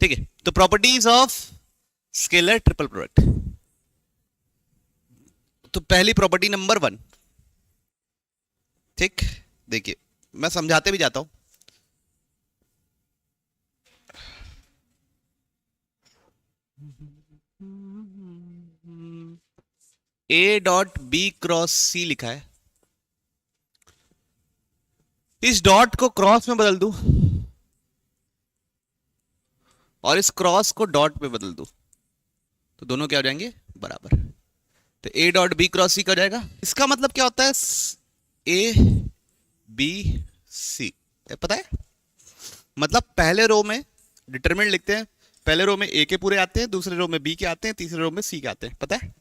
ठीक है, तो properties of scalar triple product. तो पहली प्रॉपर्टी नंबर 1, ठीक, देखिए मैं समझाते भी जाता हूं। ए डॉट बी क्रॉस सी लिखा है, इस डॉट को क्रॉस में बदल दूं और इस क्रॉस को डॉट पे बदल दूं तो दोनों क्या हो जाएंगे, बराबर। तो a dot b cross c क्या हो जाएगा, इसका मतलब क्या होता है, ए बी सी, पता है? मतलब पहले रो में डिटरमिनेंट लिखते हैं, पहले रो में ए के पूरे आते हैं, दूसरे रो में बी के आते हैं, तीसरे रो में सी के आते हैं, पता है?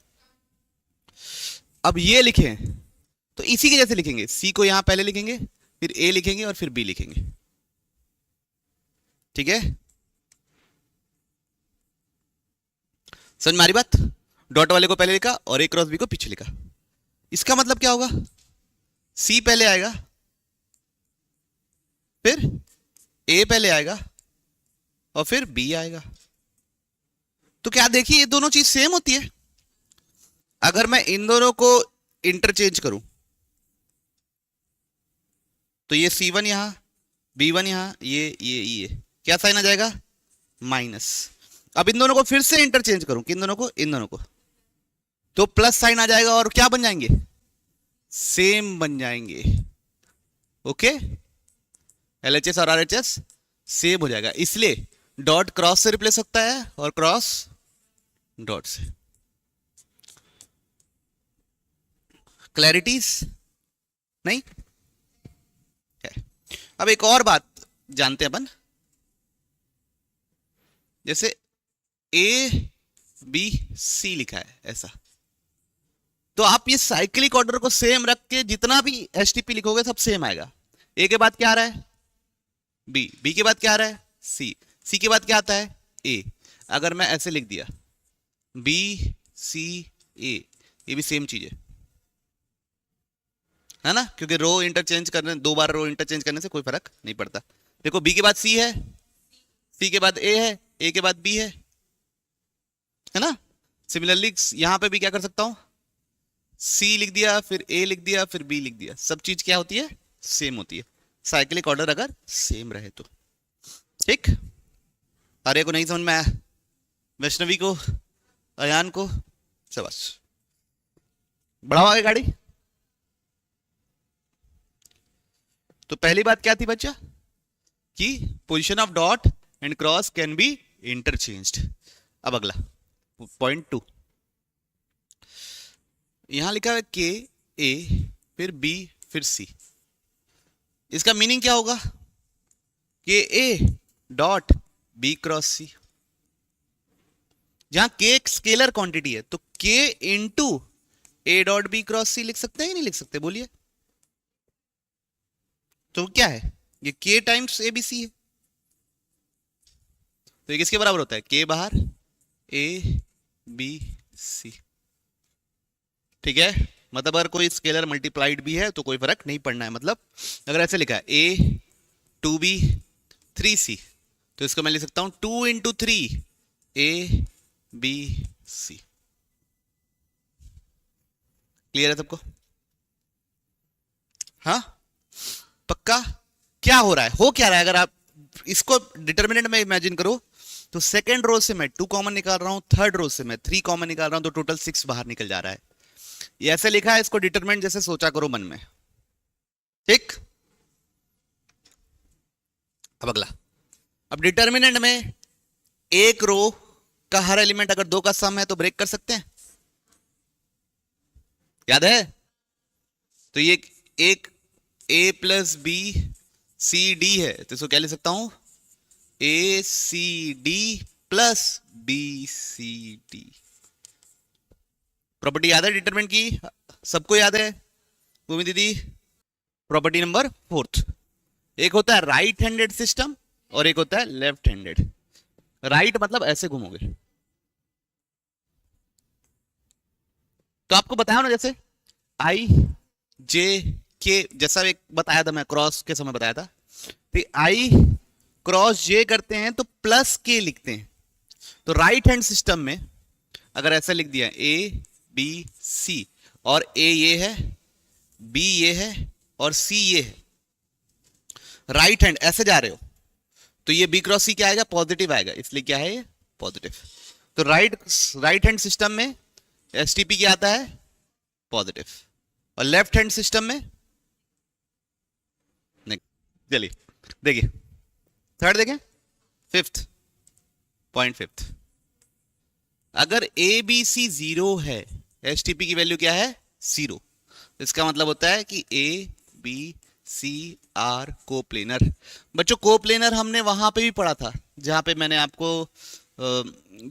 अब ये लिखें तो इसी के जैसे लिखेंगे, सी को यहां पहले लिखेंगे, फिर ए लिखेंगे और फिर बी लिखेंगे, ठीक है? समझ में आ रही बात? डॉट वाले को पहले लिखा और ए क्रॉस बी को पीछे लिखा। इसका मतलब क्या होगा, सी पहले आएगा, फिर ए पहले आएगा और फिर बी आएगा। तो क्या देखिए ये दोनों चीज सेम होती है। अगर मैं इन दोनों को इंटरचेंज करूं तो ये C1 यहां, B1 यहां, ये क्या साइन आ जाएगा, माइनस। अब इन दोनों को फिर से इंटरचेंज करूं, किन दोनों को, इन दोनों को, तो प्लस साइन आ जाएगा और क्या बन जाएंगे, सेम बन जाएंगे। ओके, LHS और RHS सेम हो जाएगा, इसलिए डॉट क्रॉस से रिप्लेस होता है और क्रॉस डॉट से। क्लैरिटीज नहीं है? अब एक और बात जानते हैं अपन, जैसे ए बी सी लिखा है ऐसा, तो आप ये साइक्लिक ऑर्डर को सेम रख के जितना भी HTP लिखोगे सब सेम आएगा। ए के बाद क्या आ रहा है, बी, बी के बाद क्या आ रहा है, सी, सी के बाद क्या आता है, ए। अगर मैं ऐसे लिख दिया बी सी ए, ये भी सेम चीज है ना, क्योंकि रो इंटरचेंज करने, दो बार रो इंटरचेंज करने से कोई फर्क नहीं पड़ता। देखो बी के बाद सी है, सी के बाद ए है, ए के बाद बी है ना। सिमिलरली यहां पे भी क्या कर सकता हूं, सी लिख दिया, फिर ए लिख दिया, फिर बी लिख दिया, सब चीज क्या होती है, सेम होती है, साइक्लिक ऑर्डर अगर सेम रहे तो। ठीक, आर्य को नहीं समझ में आया, वैष्णवी को, अयान को, शाबाश, बढ़ाओ आगे गाड़ी। तो पहली बात क्या थी बच्चा, कि position of dot and cross can be interchanged. अब अगला पॉइंट 2, यहां लिखा है के ए फिर बी फिर सी, इसका मीनिंग क्या होगा, k a dot b cross c. जहां के एक स्केलर क्वांटिटी है तो k into a dot b cross c लिख सकते हैं, नहीं लिख सकते, बोलिए? तो क्या है, ये के टाइम्स ए बी सी है, तो ये किसके बराबर होता है, के बाहर ए बी सी, ठीक है? मतलब अगर कोई स्केलर मल्टीप्लाइड भी है तो कोई फर्क नहीं पड़ना है। मतलब अगर ऐसे लिखा है ए 2b 3c, तो इसको मैं लिख सकता हूं 2 into 3 a b c. Clear है सबको? हाँ, पक्का? क्या हो रहा है, हो क्या रहा है, अगर आप इसको डिटर्मिनेंट में इमेजिन करो तो सेकेंड रो से मैं 2 कॉमन निकाल रहा हूं, थर्ड रो से मैं 3 कॉमन निकाल रहा हूं, तो टोटल 6 बाहर निकल जा रहा है। ये ऐसे लिखा है, इसको डिटरमिनेंट जैसे सोचा करो मन में, ठीक? अब अगला, अब डिटर्मिनेंट में एक रो का हर एलिमेंट अगर 2 का सम है तो ब्रेक कर सकते हैं, याद है? तो ये एक a plus b c d है, तो इसको क्या लिख सकता हूं, a c d plus b c d. Property याद है डिटरमिनेंट की, सबको याद है? भूमि दीदी, प्रॉपर्टी नंबर 4, एक होता है राइट हैंडेड सिस्टम और एक होता है लेफ्ट हैंडेड। राइट मतलब ऐसे घूमोगे, तो आपको बताया ना, जैसे आई जे के, जैसा एक बताया था मैं क्रॉस के समय बताया था, तो आई क्रॉस जे करते हैं तो प्लस के लिखते हैं। तो राइट हैंड सिस्टम में अगर ऐसा लिख दिया ए बी सी और ए ये है, बी ये है और सी ये है, राइट हैंड ऐसे जा रहे हो तो ये बी क्रॉस सी क्या आएगा, पॉजिटिव आएगा, इसलिए क्या है ये पॉजिटिव। तो राइट हैंड सिस्टम में एसटीपी क्या आता है, पॉजिटिव, और लेफ्ट हैंड सिस्टम में नहीं। चलिए देखिए थर्ड, देखें फिफ्थ पॉइंट, फिफ्थ, अगर ए बी सी जीरो है, एसटीपी की वैल्यू क्या है, जीरो, इसका मतलब होता है कि a b c are coplanar. बच्चों कोप्लेनर हमने वहां पे भी पढ़ा था जहां पे मैंने आपको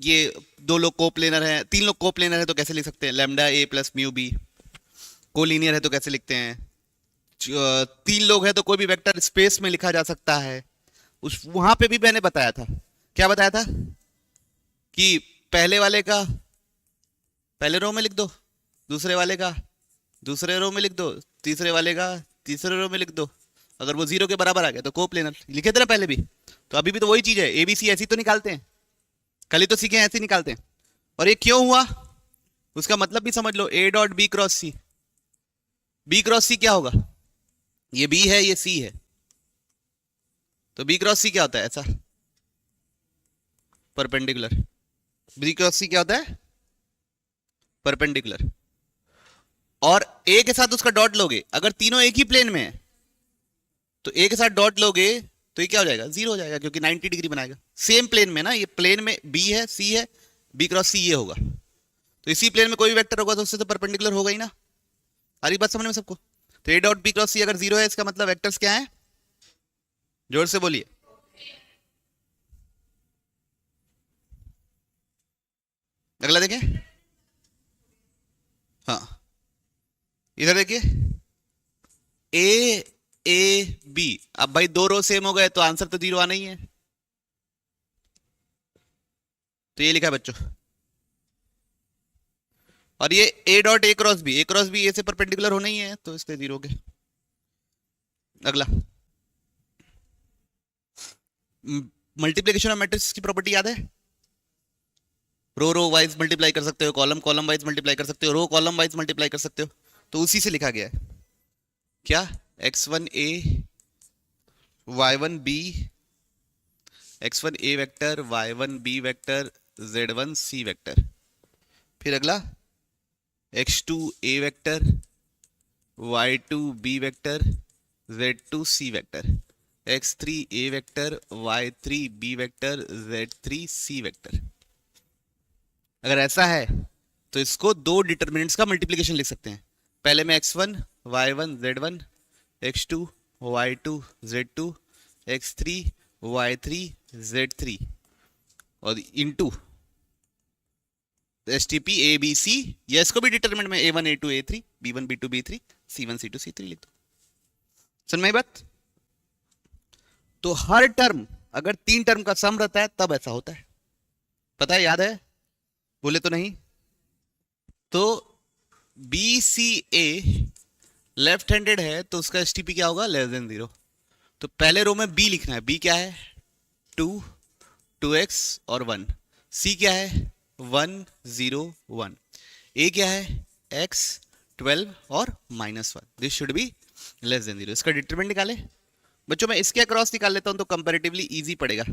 ये दो लोग कोप्लेनर हैं, तीन लोग कोप्लेनर है तो कैसे लिख सकते हैं, लैम्डा ए प्लस म्यू बी। कोलिनियर है तो कैसे लिखते हैं, तीन लोग हैं तो कोई भी वेक्टर स्पेस में लिखा जा सकता है। उस वहां पे भी मैंने बताया था, क्या बताया था कि पहले वाले का पहले रो में लिख दो, दूसरे वाले का दूसरे रो में लिख दो, तीसरे वाले का तीसरे रो में लिख दो, अगर वो जीरो के बराबर आ गया तो कोप्लेनर। लिखे थे ना पहले भी, तो अभी भी तो वही चीज है, एबीसी ऐसी तो निकालते हैं, कल ही तो सीखे ऐसे निकालते हैं। और ये क्यों हुआ उसका मतलब भी समझ लो, a dot b cross c, b cross c क्या होगा, ये बी है ये सी है, तो बी क्रॉस सी क्या होता है, ऐसा परपेंडिकुलर। बी क्रॉस सी क्या होता है, परपेंडिकुलर। और ए के साथ उसका डॉट लोगे, अगर तीनों एक ही प्लेन में है तो ए के साथ डॉट लोगे तो ये क्या हो जाएगा, जीरो हो जाएगा, क्योंकि 90 डिग्री बनाएगा। सेम प्लेन में ना, ये प्लेन में बी है सी है, बी क्रॉस सी ये होगा, तो इसी प्लेन में कोई भी वेक्टर होगा तो उससे तो परपेंडिकुलर होगा ही ना। आ रही बात समझ में सबको। तो ए डॉट बी क्रॉस सी अगर जीरो है, इसका मतलब वेक्टर्स क्या है, जोर से बोलिए। अगला देखें, हाँ इधर देखिए, ए ए बी, अब भाई दो रो सेम हो गए तो आंसर तो जीरो आना ही है, तो ये लिखा है बच्चों। और ये a dot A cross B, A cross B a से परपेंडिकुलर होना ही है, तो इसके जीरो के। अगला मल्टीप्लिकेशन ऑफ मैट्रिक्स की प्रॉपर्टी याद है, रो रो वाइज मल्टीप्लाई कर सकते हो, कॉलम कॉलम वाइज मल्टीप्लाई कर सकते हो, रो कॉलम वाइज मल्टीप्लाई कर सकते हो, तो उसी से लिखा गया है क्या, x1 a y1 b, x1 a vector y1 b vector z1 c vector. फिर अगला x2 a vector y2 b vector z2 c vector, x3 a vector y3 b vector z3 c vector. अगर ऐसा है तो इसको दो determinants का multiplication लिख सकते हैं, पहले में x1 y1 z1, x2 y2 z2, x3 y3 z3 और into STP a b c, या इसको भी डिटरमिनेंट में a1 a2 a3 b1 b2 b3 c1 c2 c3 लिख दो। समझ में आई बात। तो हर टर्म अगर तीन टर्म का सम रहता है तब ऐसा होता है, पता है, याद है, बोले तो नहीं। तो बी सी ए लेफ्ट हैंडेड है तो उसका एसटीपी क्या होगा, लेस देन जीरो। तो पहले रो में बी लिखना है, बी क्या है 2 2x और 1, सी क्या है 1 0 1, ए क्या है x 12 और -1, this should be less than zero. इसका डिटरमिनेंट निकाले बच्चों, मैं इसके अक्रॉस निकाल लेता हूं तो कंपैरेटिवली इजी पड़ेगा,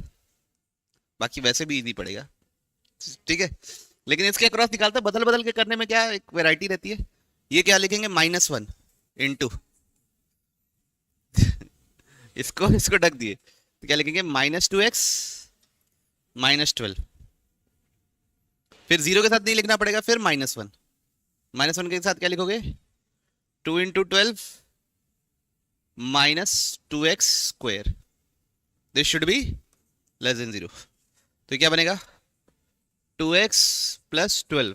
बाकी वैसे भी इजी पड़ेगा, ठीक है, लेकिन इसके अक्रॉस निकालते बदल बदल के करने में क्या एक वैरायटी रहती है। ये क्या लिखेंगे -1 इंटू इसको इसको ढक दिए तो क्या लिखेंगे -2x -12, फिर जीरो के साथ नहीं लिखना पड़ेगा, फिर -1, -1 के साथ क्या लिखोगे 2 into 12 -2x square, this should be less than zero. तो क्या बनेगा 2x plus 12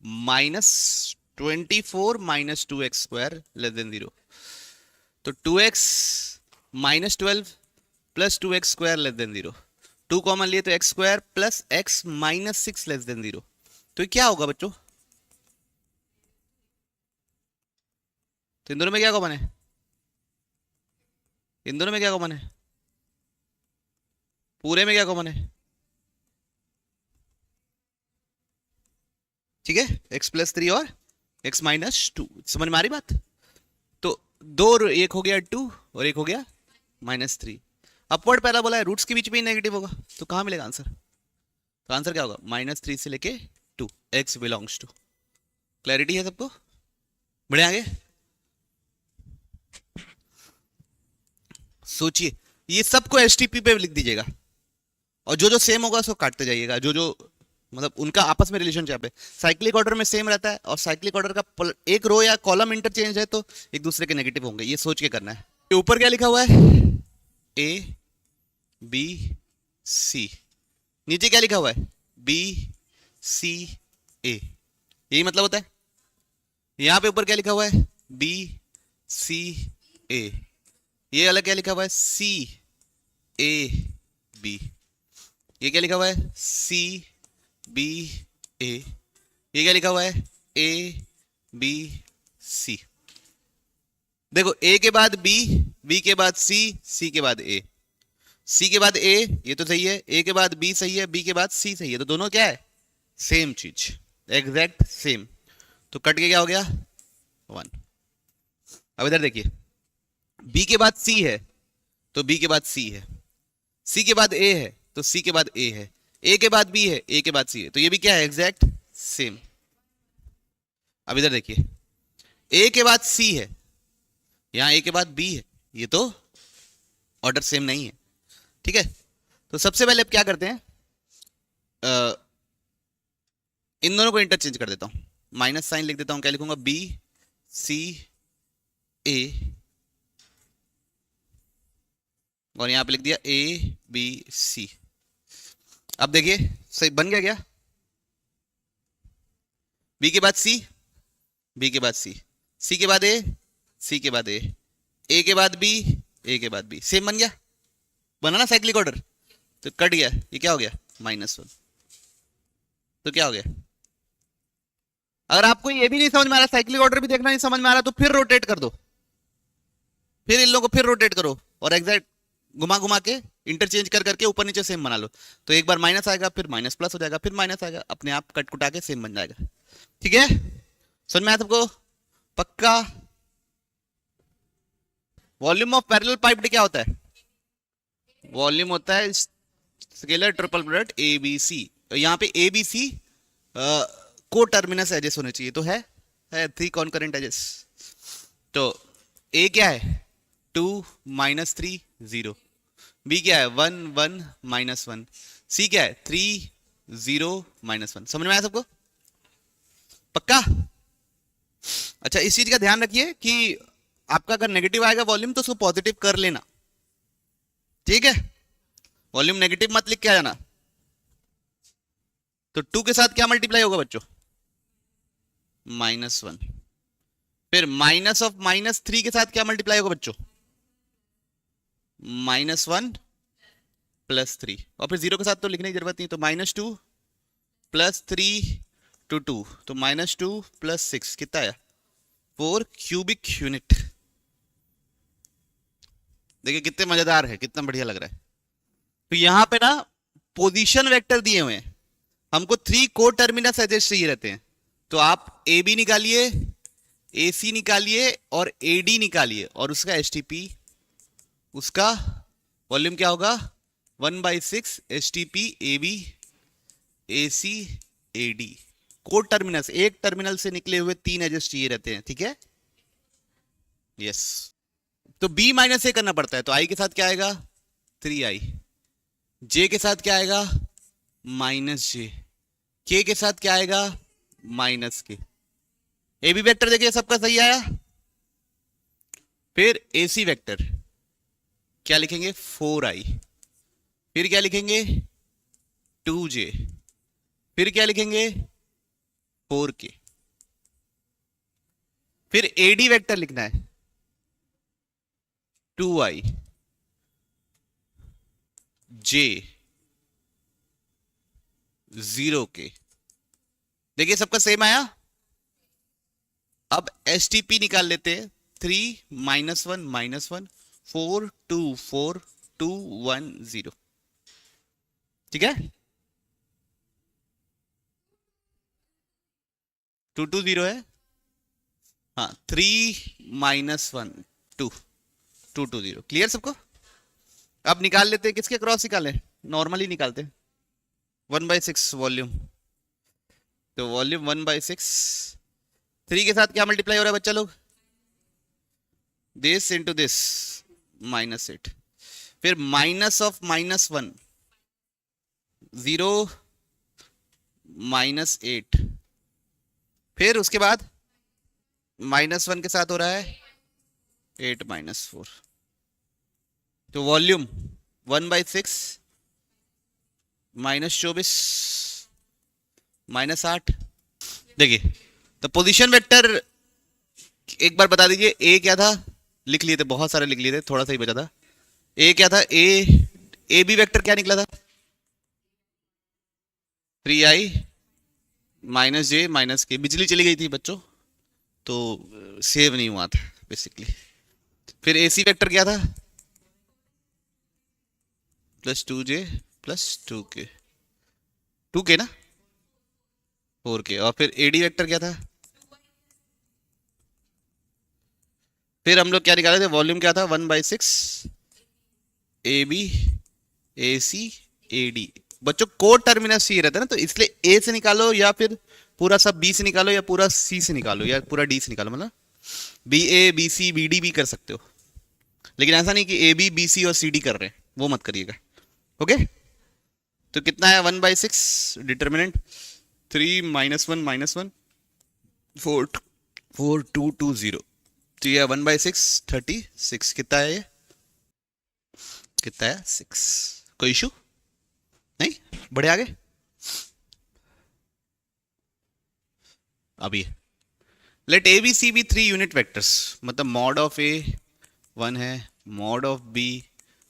-24 -2x square less than zero. तो 2x -12 plus 2x square less than zero, 2 common लिए तो x square plus x -6 less than zero. तो क्या होगा बच्चों, तो इन दोनों में क्या कॉमन है, इन दोनों में क्या कॉमन है, पूरे में क्या कॉमन है? ठीक है, x प्लस 3 और x माइनस 2, समझ में आ रही बात? तो दो, एक हो गया 2 और एक हो गया -3। अपवर्ड पहला बोला है, रूट्स के बीच में ही नेगेटिव होगा, तो कहां मिलेगा आंसर? तो आंसर क्या होगा? -3 से लेके 2, x बिलोंग्स टू। क्लैरिटी है सबको? बढ़े आगे। सोचिए, ये सबको एसटीपी पे लिख दीजिएगा और जो जो सेम होगा उसको काटते जाइएगा, जो जो मतलब उनका आपस में रिलेशनशिप है। साइक्लिक ऑर्डर में सेम रहता है और साइक्लिक ऑर्डर का एक रो या कॉलम इंटरचेंज है तो एक दूसरे के नेगेटिव होंगे, ये सोच के करना है। ऊपर क्या लिखा हुआ है? A b c. नीचे क्या लिखा हुआ है? B c a. यही मतलब होता है। यहां पे ऊपर क्या लिखा हुआ है? B c a. ये अलग क्या लिखा हुआ है? C a B. ये क्या लिखा हुआ है? C b a. ये क्या लिखा हुआ है? A b c. देखो, ए के बाद बी, बी के बाद सी, सी के बाद ए, सी के बाद ए, ये तो सही है। ए के बाद बी सही है, बी के बाद सी सही है, तो दोनों क्या है? सेम चीज, एग्जैक्ट सेम। तो कट के क्या हो गया? 1। अब इधर देखिए, बी के बाद सी है तो बी के बाद सी है, सी के बाद ए है तो सी के बाद ए है, ए के बाद बी है, ए के बाद सी है, तो ये भी क्या है? Exact same. अब इधर देखिए, ए के बाद सी है, यहां ए के बाद बी है, ये तो ऑर्डर सेम नहीं है। ठीक है, तो सबसे पहले अब क्या करते हैं, इन दोनों को इंटरचेंज कर देता हूं, माइनस साइन लिख देता हूं। क्या लिखूंगा? बी सी ए, और यहां पे लिख दिया ए बी सी। अब देखिए, सही बन गया क्या? बी के बाद सी, बी के बाद सी, सी के बाद ए, सी के बाद ए के बाद बी, ए के बाद बी, सेम बन गया। बना ना साइक्लिक ऑर्डर? तो कट गया, ये क्या हो गया? -1। तो क्या हो गया? अगर आपको ये भी नहीं समझ में आ रहा, साइक्लिक ऑर्डर भी देखना नहीं समझ में आ रहा, तो फिर रोटेट कर दो, फिर इन लोगों को फिर रोटेट करो और एग्जैक्ट घुमा घुमा के इंटरचेंज कर करके ऊपर नीचे सेम बना लो। तो एक बार माइनस आएगा, फिर माइनस प्लस हो जाएगा, फिर माइनस आएगा, अपने आप कट कुटा के सेम बन जाएगा। ठीक है, समझ में आया सबको? पक्का? वॉल्यूम ऑफ पैरेलल पाइप्ड क्या होता है? वॉल्यूम होता है scalar triple product a b c. यहाँ पे ए बी सी को टर्मिनस एजेस होने चाहिए, तो है 3 कॉन्करेंट एजेस। तो ए क्या है? 2 -3 0, बी क्या है? 1 1 -1, सी क्या है? 3 0 -1। समझ में आया सबको? पक्का? अच्छा, इस चीज का ध्यान रखिए कि आपका अगर नेगेटिव आएगा वॉल्यूम तो उसको पॉजिटिव कर लेना, ठीक है? वॉल्यूम नेगेटिव मत लिख के आ जाना। तो 2 के साथ क्या मल्टीप्लाई होगा बच्चों? -1। फिर माइनस ऑफ -3 के साथ क्या मल्टीप्लाई होगा बच्चों? -1 + 3, और फिर 0 के साथ तो लिखने की जरूरत नहीं, तो -2 + 3 to 2, तो -2 + 6 कितना आया? 4 क्यूबिक यूनिट। देखिए कितने मजेदार है, कितना बढ़िया लग रहा है। तो यहां पे ना पोजीशन वेक्टर दिए हुए हैं, हमको 3 को टर्मिनस एजेस चाहिए रहते हैं, तो आप ए बी निकालिए, ए सी निकालिए और ए डी निकालिए, और उसका एसटीपी, उसका वॉल्यूम क्या होगा? 1/6 STP a b a c a d. Coterminous, एक टर्मिनल से निकले हुए 3 एजेस चाहिए रहते हैं, ठीक है? यस। तो b - a करना पड़ता है, तो i के साथ क्या आएगा? 3i, j के साथ क्या आएगा? -j, k के साथ क्या आएगा? -k। ए बी वेक्टर देखिए सबका सही आया। फिर AC वेक्टर क्या लिखेंगे? 4i, फिर क्या लिखेंगे? 2j, फिर क्या लिखेंगे? 4k। फिर AD वेक्टर लिखना है 2i j 0k। देखिए सबका सेम आया। अब एसटीपी निकाल लेते हैं, 3 -1 -1 4 2 4 2 1 0। ठीक है, 220 है। हाँ, 3 - 1 2, 220 क्लियर सबको। अब निकाल लेते हैं, किसके क्रॉस निकालें, नॉर्मली निकालते हैं। 1/6 वॉल्यूम, तो वॉल्यूम 1/6, 3 के साथ क्या मल्टीप्लाई हो रहा है बच्चा लोग, दिस इंटू दिस, -8, फिर -(-1) 0 -8, फिर उसके बाद -1 के साथ हो रहा है 8 -4, तो वॉल्यूम 1/6 -24 -8। देखिए, तो पोजीशन वेक्टर एक बार बता दीजिए, ए क्या था, लिख लिए थे, बहुत सारे लिख लिए थे, थोड़ा सा ही बचा था। ए क्या था, ए बी वेक्टर क्या निकला था, 3i -j -k, बिजली चली गई थी बच्चों, तो सेव नहीं हुआ था बेसिकली। फिर ए सी वेक्टर क्या था, +2j +2k, 2k ना, 4k। और फिर एडी वेक्टर क्या था, फिर हम लोग क्या निकाले थे, वॉल्यूम क्या था, 1/6 a b a c a d. बच्चों कोड टर्मिनस ये रहता है ना, तो इसलिए ए से निकालो या फिर पूरा सब बी से निकालो या पूरा सी से निकालो या पूरा डी से निकालो, मतलब b a b c b d भी कर सकते हो, लेकिन ऐसा नहीं कि ए बी बी सी और सी डी कर रहे हैं, वो मत करिएगा। ओके, तो कितना है, 1/6 डिटर्मिनेंट 3 -1 -1 4 4 2 2 0, तो ये 1/6 36, कितना है ये, कितना है 6। कोई इशू नहीं, बढ़े आगे। अभी let a b c b 3 unit vectors, मतलब मॉड ऑफ ए 1 है, मॉड ऑफ बी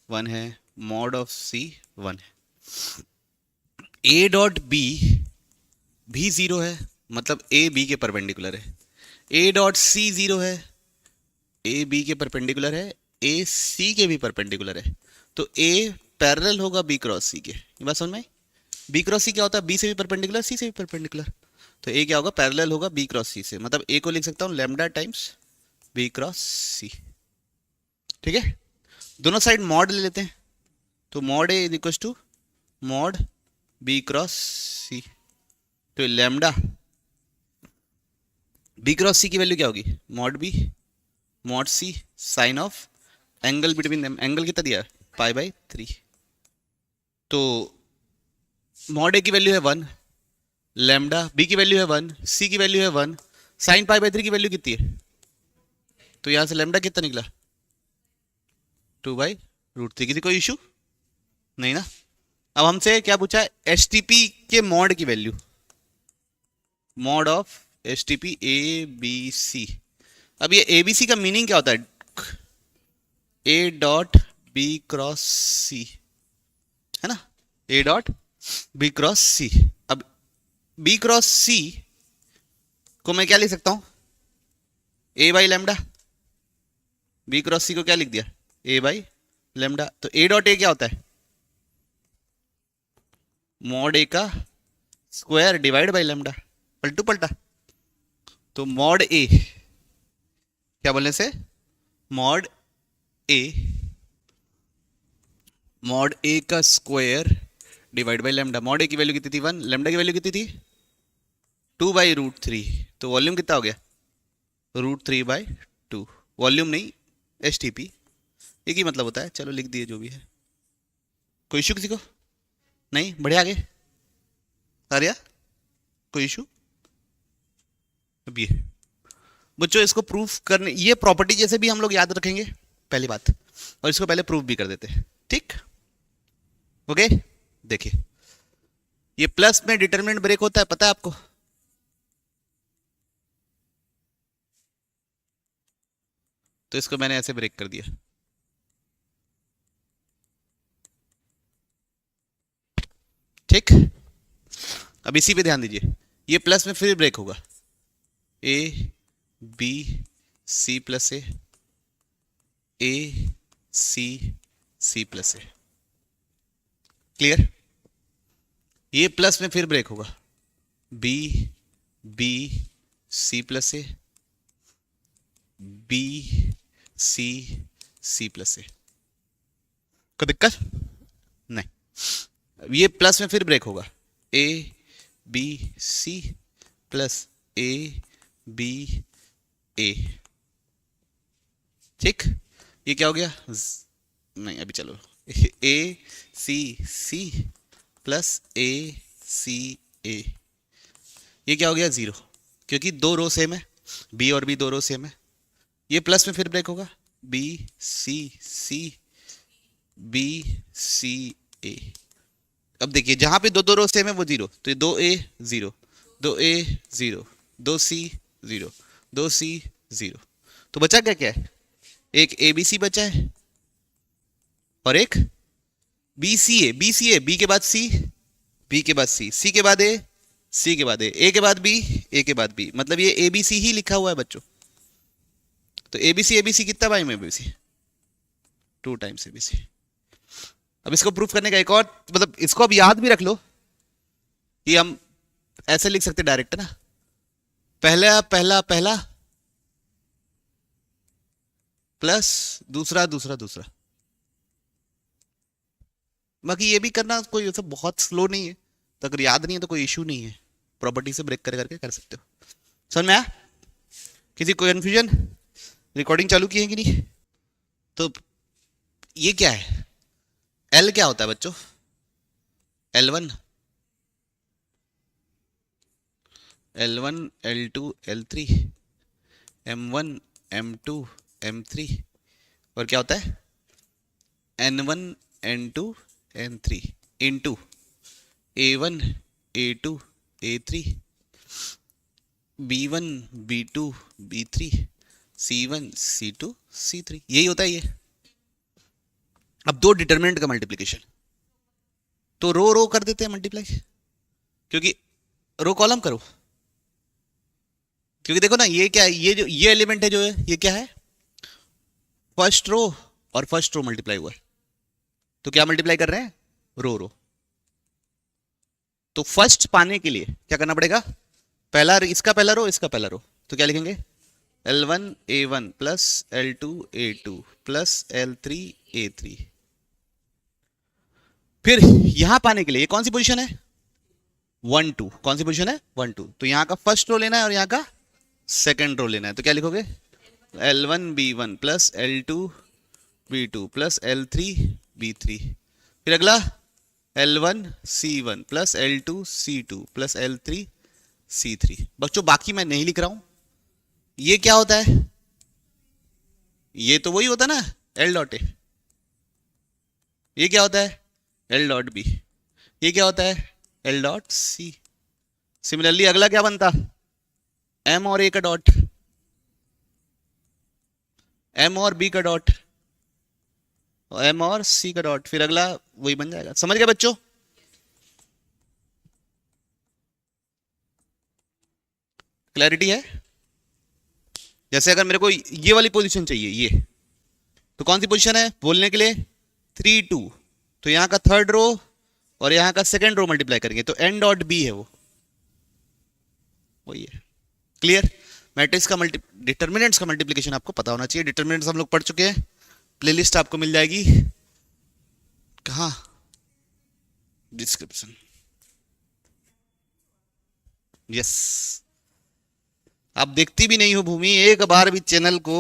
1 है, मॉड ऑफ सी 1 है। ए डॉट बी भी 0 है, मतलब ए बी के परपेंडिकुलर है। ए डॉट सी 0 है, ए बी के परपेंडिकुलर है, ए सी के भी परपेंडिकुलर है, तो ए पैरेलल होगा बी क्रॉस सी के। ये बात समझ में आई, बी क्रॉस सी क्या होता है, बी से भी परपेंडिकुलर सी से भी परपेंडिकुलर, तो ए क्या होगा, पैरेलल होगा बी क्रॉस सी से, मतलब ए को लिख सकता हूँ lambda times b cross c. ठीक है, दोनों साइड मॉड ले लेते हैं, तो mod a is equal to mod b cross c, तो लैम्डा बी क्रॉस सी की वैल्यू क्या होगी, mod b mod C sine of angle between them, angle कितना दिया है, π/3, तो मॉड ए की वैल्यू है 1, लैम्डा बी की वैल्यू है 1, सी की वैल्यू है 1, साइन π/3 की वैल्यू कितनी है, तो यहां से लैम्डा कितना निकला, 2/√3। किसी कोई इशू नहीं ना। अब हमसे क्या पूछा है, एच के मॉड की वैल्यू, mod of h a b c. अब ये ए बी सी का मीनिंग क्या होता है, ए डॉट बी क्रॉस सी, है ना, ए डॉट बी क्रॉस सी। अब बी क्रॉस सी को मैं क्या लिख सकता हूं, a/λ, बी क्रॉस सी को क्या लिख दिया, a/λ, तो ए डॉट ए क्या होता है, मॉड ए का square divide by lambda, Paltu पलटा, तो मॉड ए क्या बोलने से, मॉड ए का square divide by lambda. Mod a की वैल्यू कितनी थी 1, लैम्डा की वैल्यू कितनी थी 2/√3, तो वॉल्यूम कितना हो गया, √3/2, वॉल्यूम नहीं एच एक ही मतलब होता है, चलो लिख दिए जो भी है। कोई इशू किसी को नहीं, बढ़िया आगे सारिया, कोई इशू। अब ये बच्चों इसको प्रूफ करने, ये प्रॉपर्टी जैसे भी हम लोग याद रखेंगे पहली बात, और इसको पहले प्रूफ भी कर देते हैं, ठीक। ओके, देखिए ये प्लस में डिटरमिनेंट ब्रेक होता है, पता है आपको, तो इसको मैंने ऐसे ब्रेक कर दिया, ठीक। अब इसी पे ध्यान दीजिए, ये प्लस में फिर ब्रेक होगा, a b c plus a c c plus a, clear. ये प्लस में फिर ब्रेक होगा, b b c plus a, b c c plus a. कोई दिक्कत नहीं। ये प्लस में फिर ब्रेक होगा, a b c plus a b a. ठीक, ये क्या हो गया, नहीं अभी चलो, ए c c plus a c a, ये क्या हो गया, 0, क्योंकि दो रो सेम है, बी और बी दो रो सेम है। ये प्लस में फिर ब्रेक होगा, B c C B c ए। अब देखिए जहां पे दो दो रो सेम है वो 0, तो ये 2a 0, 2a 0, 2c 0, 2c 0, तो बचा क्या क्या है, एक ए बी सी बचा है और एक B c a. B c a, B के बाद सी, बी के बाद सी, सी के बाद ए, सी के बाद ए के बाद बी, ए के बाद बी, मतलब ये ए बी सी ही लिखा हुआ है बच्चों। तो ए बी सी कितना बाई में, a b c 2 times a b c. अब इसको प्रूफ करने का एक और, मतलब इसको अब याद भी रख लो कि हम ऐसे लिख सकते डायरेक्ट ना, पहला पहला पहला प्लस दूसरा दूसरा दूसरा। बाकी ये भी करना कोई सब बहुत स्लो नहीं है, तो अगर याद नहीं है तो कोई इशू नहीं है, प्रॉपर्टी से ब्रेक कर करके कर सकते हो। समझ में आया? किसी कोई कन्फ्यूजन? रिकॉर्डिंग चालू की है कि नहीं? तो ये क्या है, एल क्या होता है बच्चों, L1 L1 L2 L3 M1 M2 M3, और क्या होता है N1 N2 N3 into A1 A2 A3 B1 B2 B3 C1 C2 C3, यही होता है ये। अब दो डिटरमिनेंट का मल्टीप्लिकेशन, तो रो रो कर देते हैं मल्टीप्लाई, क्योंकि रो कॉलम करो, क्योंकि देखो ना ये क्या है, ये जो ये एलिमेंट है जो है ये क्या है, फर्स्ट रो और फर्स्ट रो मल्टीप्लाई हुआ है, तो क्या मल्टीप्लाई कर रहे हैं, रो रो। तो फर्स्ट पाने के लिए क्या करना पड़ेगा, पहला इसका पहला रो इसका पहला रो, तो क्या लिखेंगे L1 A1 plus L2 A2 plus L3 A3। फिर यहां पाने के लिए ये कौन सी पोजीशन है, 1 2, कौन सी पोजीशन है 1 2, तो यहां का फर्स्ट रो लेना है और यहां का सेकंड रो लेना है, तो क्या लिखोगे L1 B1 plus L2 B2 plus L3 B3। फिर अगला L1 C1 plus L2 C2 plus L3 C3। बच्चों बाकी मैं नहीं लिख रहा हूं, ये क्या होता है, ये तो वही होता है ना L डॉट ए, ये क्या होता है L डॉट बी, ये क्या होता है L डॉट सी। सिमिलरली अगला क्या बनता, M और A का डॉट, M और B का डॉट, M और C का डॉट, फिर अगला वही बन जाएगा। समझ गए बच्चों? क्लैरिटी है? जैसे अगर मेरे को ये वाली पोजीशन चाहिए, ये तो कौन सी पोजीशन है बोलने के लिए 3 2, तो यहां का थर्ड रो और यहां का सेकंड रो मल्टीप्लाई करेंगे, तो N डॉट बी है वो, वही है। क्लियर? मैट्रिक्स का डिटर्मिनेंट्स का मल्टीप्लिकेशन आपको पता होना चाहिए। डिटर्मिनेंट्स हम लोग पढ़ चुके हैं, प्लेलिस्ट आपको मिल जाएगी कहां, डिस्क्रिप्शन। यस, आप देखती भी नहीं हो भूमि, एक बार भी चैनल को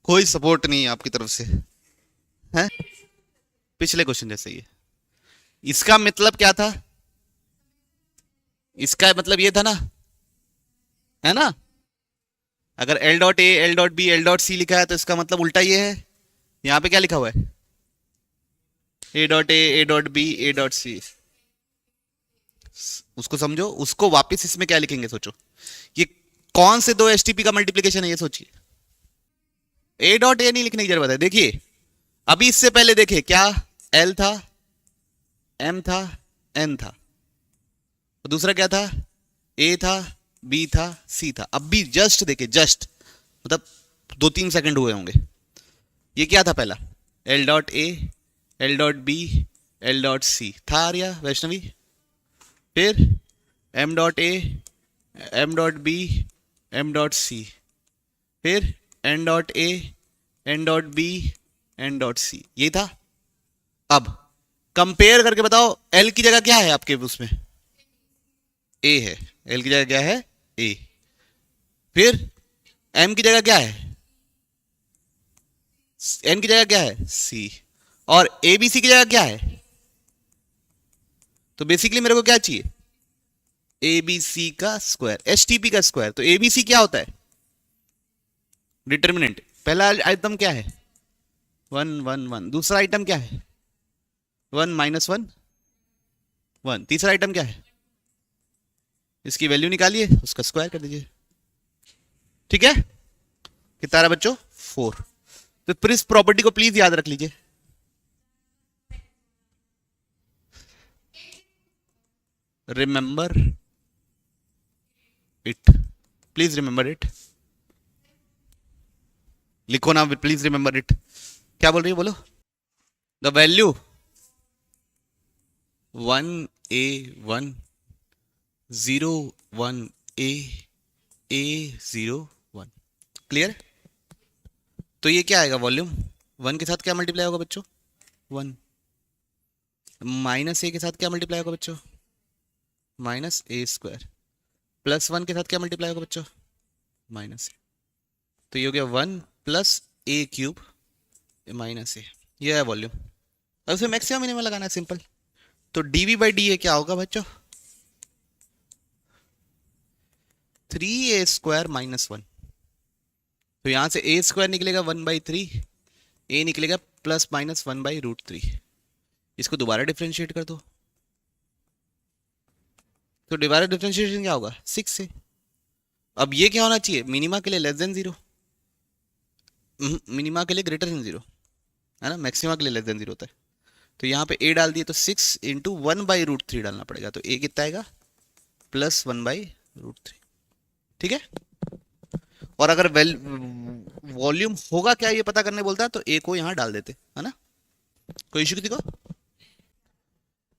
कोई सपोर्ट नहीं है आपकी तरफ से, है? पिछले क्वेश्चन जैसे ही है। इसका मतलब क्या था, इसका मतलब ये था ना, है ना, अगर L dot a L dot b L dot c लिखा है तो इसका मतलब उल्टा ये है, यहां पे क्या लिखा हुआ है A dot a dot b A dot c, उसको समझो, उसको वापस इसमें क्या लिखेंगे सोचो, ये कौन से दो एसटीपी का मल्टीप्लिकेशन है ये सोचिए। A डॉट ए नहीं लिखने की जरूरत है, देखिए अभी इससे पहले देखिए क्या L था, M था, N था, और दूसरा क्या था, A था, B था, C था। अब भी जस्ट देखिए, जस्ट मतलब 2-3 सेकंड हुए होंगे, ये क्या था पहला L dot a L dot b L dot c था, आर्या वैष्णवी फिर m dot a, m dot b, m dot c, फिर n dot a, n dot b, n dot c. ये था। अब कंपेयर करके बताओ l की जगह क्या है आपके उसमें, a है, l की जगह क्या है, a। फिर m की जगह क्या है, n की जगह क्या है, c। और abc की जगह क्या है, तो बेसिकली मेरे को क्या चाहिए, abc का स्क्वायर, htp का स्क्वायर। तो abc क्या होता है, डिटर्मिनेंट। पहला आइटम क्या है, 1 1 1। दूसरा आइटम क्या है, 1 माइनस 1 1। तीसरा आइटम क्या है, इसकी वैल्यू निकालिए, उसका स्क्वायर कर दीजिए। ठीक है, कितना रहा बच्चों, 4। तो फिर इस प्रॉपर्टी को प्लीज याद रख लीजिए। Remember it, please remember it. लिखो ना, प्लीज रिमेंबर इट। क्या बोल रही है, बोलो। The value 1a1 0 1 a 0 1। Clear. तो ये क्या आएगा, वॉल्यूम 1 के साथ क्या मल्टीप्लाई होगा बच्चों, 1। माइनस ए के साथ क्या मल्टीप्लाई होगा बच्चों, माइनस ए स्क्वायर। प्लस 1 के साथ क्या मल्टीप्लाई होगा बच्चों, माइनस ए। तो ये हो गया 1 प्लस ए क्यूब माइनस ए। ये है वॉल्यूम। अब इसमें मैक्सिमम मिनिमम लगाना है, सिंपल। तो डीवी बाई डी ए क्या होगा बच्चों, 3a स्क्वायर माइनस 1। तो यहां से a स्क्वायर निकलेगा 1/3, a निकलेगा प्लस माइनस 1/√3। इसको दोबारा डिफरेंशिएट कर दो, तो दोबारा डिफरेंशिएशन क्या होगा, 6 से। अब ये क्या होना चाहिए, मिनिमा के लिए लेस देन 0, मिनिमा के लिए ग्रेटर देन 0 है ना, मैक्सिमा के लिए लेस देन 0 होता है। तो यहाँ पे a डाल दिए, तो 6 इंटू 1/√3 डालना पड़ेगा। तो a कितना आएगा, प्लस 1/√3। ठीक है। और अगर वॉल्यूम होगा क्या ये पता करने बोलता है, तो a को यहां डाल देते, है ना। कोई इशू किसी को।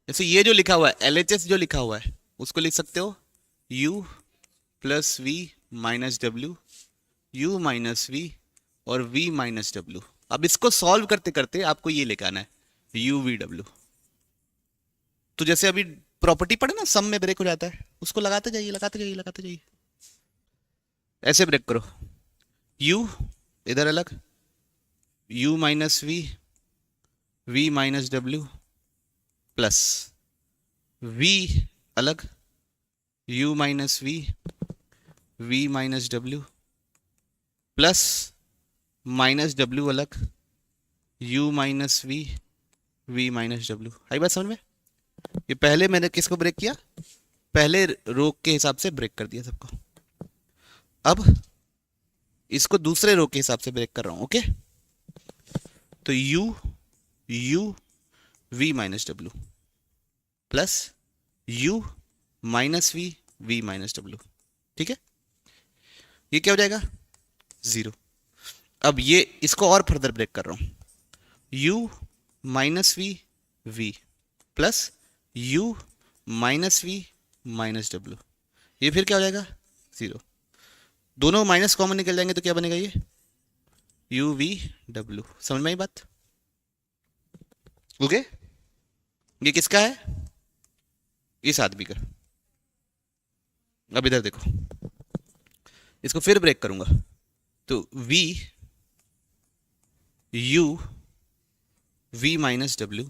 जैसे ये जो लिखा हुआ है LHS जो लिखा हुआ है, उसको लिख सकते हो u plus v minus W, u minus v और v माइनस डब्ल्यू। अब इसको सॉल्व करते करते आपको ये लेकर आना है u v w। तो जैसे अभी प्रॉपर्टी पढ़े ना, सम में ब्रेक हो जाता है, उसको लगाते जाइए लगाते जाइए लगाते जाइए। ऐसे ब्रेक करो, u इधर अलग, u minus v minus W plus v अलग, u minus v minus W plus minus W अलग, u minus v minus W. आई बात समझ में। ये पहले मैंने किसको ब्रेक किया, पहले रो के हिसाब से ब्रेक कर दिया सबको। अब इसको दूसरे रो के हिसाब से ब्रेक कर रहा हूं, ओके। तो u v minus W plus u minus v minus W. ठीक है, ये क्या हो जाएगा, 0। अब ये इसको और फर्दर ब्रेक कर रहा हूं, u minus v plus u minus v minus W. ये फिर क्या हो जाएगा, 0। दोनों माइनस कॉमन निकल जाएंगे तो क्या बनेगा, ये u v w। समझ में आई बात, ओके। ये किसका है, इस आदमी का। अब इधर देखो, इसको फिर ब्रेक करूंगा, तो v u v minus W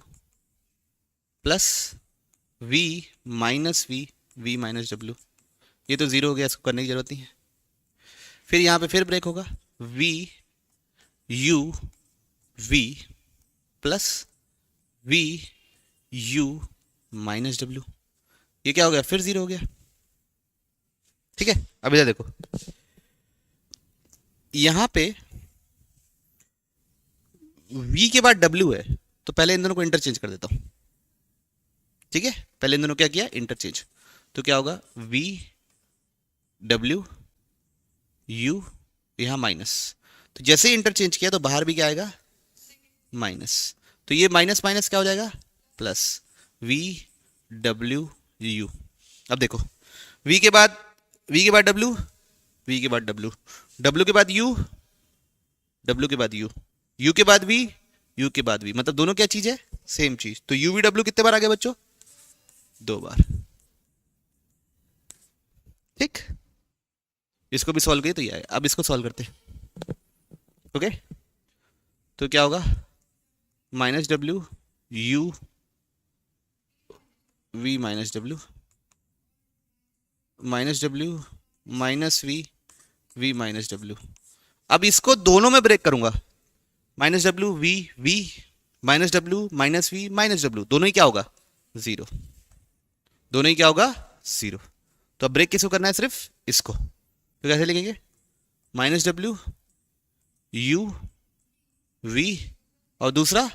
plus v minus v minus W. ये तो 0 हो गया, इसको करने की जरूरत नहीं है। फिर यहां पे फिर ब्रेक होगा, v u v plus v u minus W. ये क्या हो गया, फिर 0 हो गया। ठीक है, अब इधर देखो, यहां पे v के बाद w है, तो पहले इन दोनों को इंटरचेंज कर देता हूं। ठीक है, पहले इन दोनों क्या किया, इंटरचेंज। तो क्या होगा, v w u, यहां माइनस। तो जैसे ही इंटरचेंज किया तो बाहर भी क्या आएगा, माइनस। तो ये माइनस माइनस क्या हो जाएगा, प्लस v w u। अब देखो, v के बाद w, v के बाद w, w के बाद u, w के बाद u के बाद v, u के बाद v, मतलब दोनों क्या चीज है, सेम चीज। तो u v w कितने बार आ गया बच्चों, 2 बार। ठीक, इसको भी सॉल्व किए तो ये आएगा। अब इसको सॉल्व करते हैं। ओके, तो क्या होगा, minus W U V minus W, minus W minus V, V minus W. अब इसको दोनों में ब्रेक करूंगा, minus W V V, minus W minus V minus W, दोनों ही क्या होगा, 0, दोनों ही क्या होगा, 0। तो अब ब्रेक किसको करना है, सिर्फ इसको। तो कैसे लिखेंगे, माइनस डब्ल्यू यू वी और दूसरा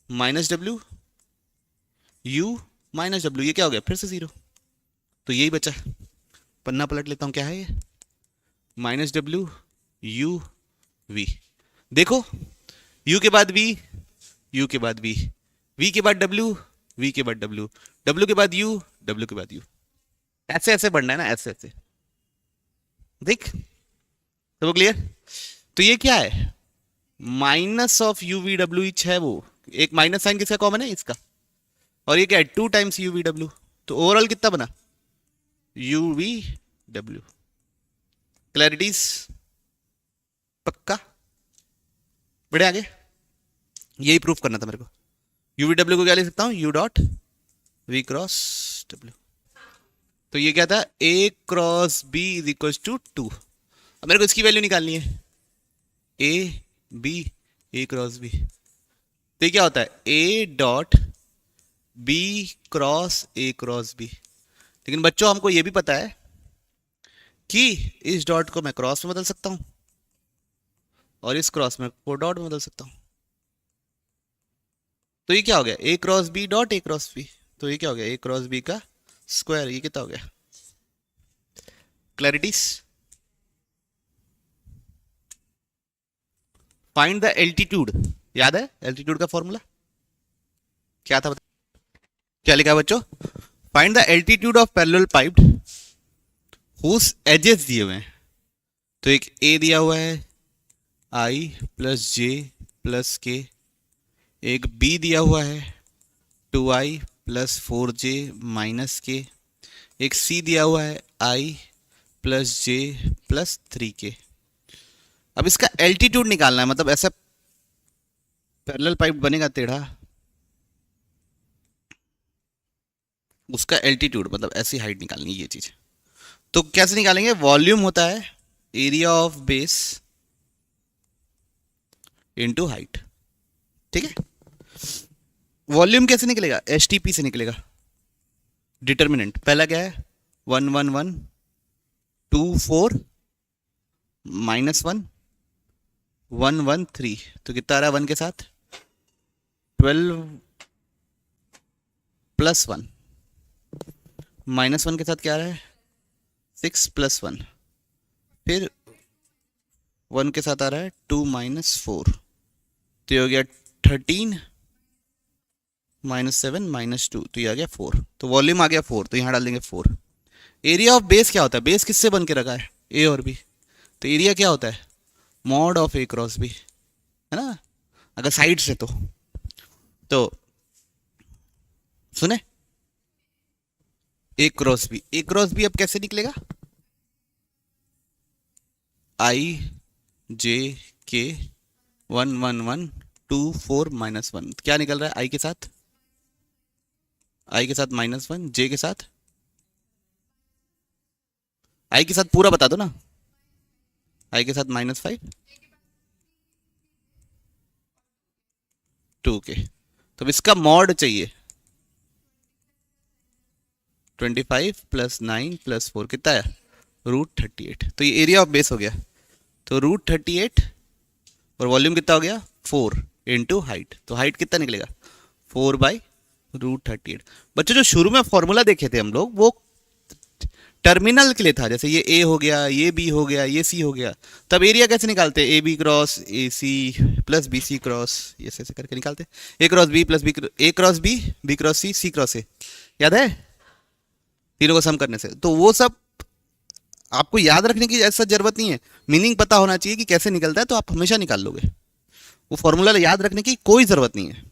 minus W u minus W, ये क्या हो गया, फिर से 0। तो यही बचा, पन्ना पलट लेता हूं, क्या है ये, माइनस डब्ल्यू यू वी। देखो, u के बाद v, u के बाद v, v के बाद w, v के बाद w, w के बाद u, w के बाद u। ऐसे ऐसे बढ़ना है ना, ऐसे ऐसे, देख तो वो क्लियर। तो ये क्या है, minus of you V W etch है वो, एक माइनस साइन किसका कॉमन है, इसका, और ये क्या है, 2 टाइम्स यू वी डब्ल्यू। तो ओवरऑल कितना बना, यू वी डब्ल्यू। क्लैरिटीज पक्का, बढ़े आगे, यही प्रूफ करना था मेरे को। यू वी डब्ल्यू को क्या लिख सकता हूं, यू डॉट वी क्रॉस डब्ल्यू। तो ये क्या था, ए cross b is equal to 2। अब मेरे को इसकी वैल्यू निकालनी है, a b, A cross b. तो ये क्या होता है, a dot b cross a cross b. लेकिन बच्चों हमको ये भी पता है कि इस डॉट को मैं क्रॉस में बदल सकता हूं और इस क्रॉस में को डॉट में बदल सकता हूं। तो ये क्या हो गया, a cross B dot A cross b. तो ये क्या हो गया, ए क्रॉस बी का स्क्वायर। ये कितना हो गया, क्लैरिटीज। फाइंड द एल्टीट्यूड, याद है एल्टीट्यूड का फॉर्मूला क्या था, क्या लिखा है बच्चों, find the altitude of parallel pipe whose edges दिए हुए हैं। तो एक ए दिया हुआ है आई प्लस जे प्लस के, एक बी दिया हुआ है 2i प्लस 4j माइनस के, एक सी दिया हुआ है i plus J plus 3k। अब इसका एल्टीट्यूड निकालना है, मतलब ऐसा पैरेलल पाइप बनेगा टेढ़ा, उसका एल्टीट्यूड मतलब ऐसी हाइट निकालनी है, ये चीज। तो कैसे निकालेंगे, वॉल्यूम होता है area of base into height. ठीक है, वॉल्यूम कैसे निकलेगा, एसटीपी से निकलेगा। डिटर्मिनेंट पहला क्या है, 1 1 1 2 4 माइनस 1 1 1 3। तो कितना आ रहा है 1 के साथ, 12 प्लस 1, माइनस 1 के साथ क्या आ रहा है 6 प्लस 1, फिर 1 के साथ आ रहा है 2 माइनस 4। तो ये हो गया 13 माइनस 7 माइनस 2, तो ये आ गया 4। तो वॉल्यूम आ गया 4, तो यहाँ डाल देंगे 4। एरिया ऑफ बेस क्या होता है, बेस किससे बन के रखा है, ए और बी। तो एरिया क्या होता है, mod of A cross b, है ना, अगर साइड से तो सुने, a cross B, A cross b अब कैसे निकलेगा, आई जे के 1 1 1 2 4 माइनस 1। क्या निकल रहा है, आई के साथ माइनस 1, जे के साथ, आई के साथ पूरा बता दो ना, आई के साथ माइनस 5 2 के। तो इसका मॉड चाहिए 25 प्लस 9 प्लस 4 कितना है, √38। तो ये एरिया ऑफ बेस हो गया। तो √38 और वॉल्यूम कितना हो गया 4 इंटू हाइट। तो हाइट कितना निकलेगा 4/√38। बच्चों जो शुरू में फॉर्मूला देखे थे हम लोग, वो टर्मिनल के लिए था, जैसे ये ए हो गया, ये बी हो गया, ये सी हो गया। तब एरिया कैसे निकालते हैं, a b cross a c plus b c cross, ये ऐसे करके निकालते हैं, a cross b plus b, A cross b, b cross c, c cross a, याद है। तीनों को सम करने से। तो वो सब आपको याद रखने की ऐसा जरूरत नहीं है, मीनिंग पता होना चाहिए कि कैसे निकलता है, तो आप हमेशा निकाल लोगे। वो फॉर्मूला याद रखने की कोई जरूरत नहीं है।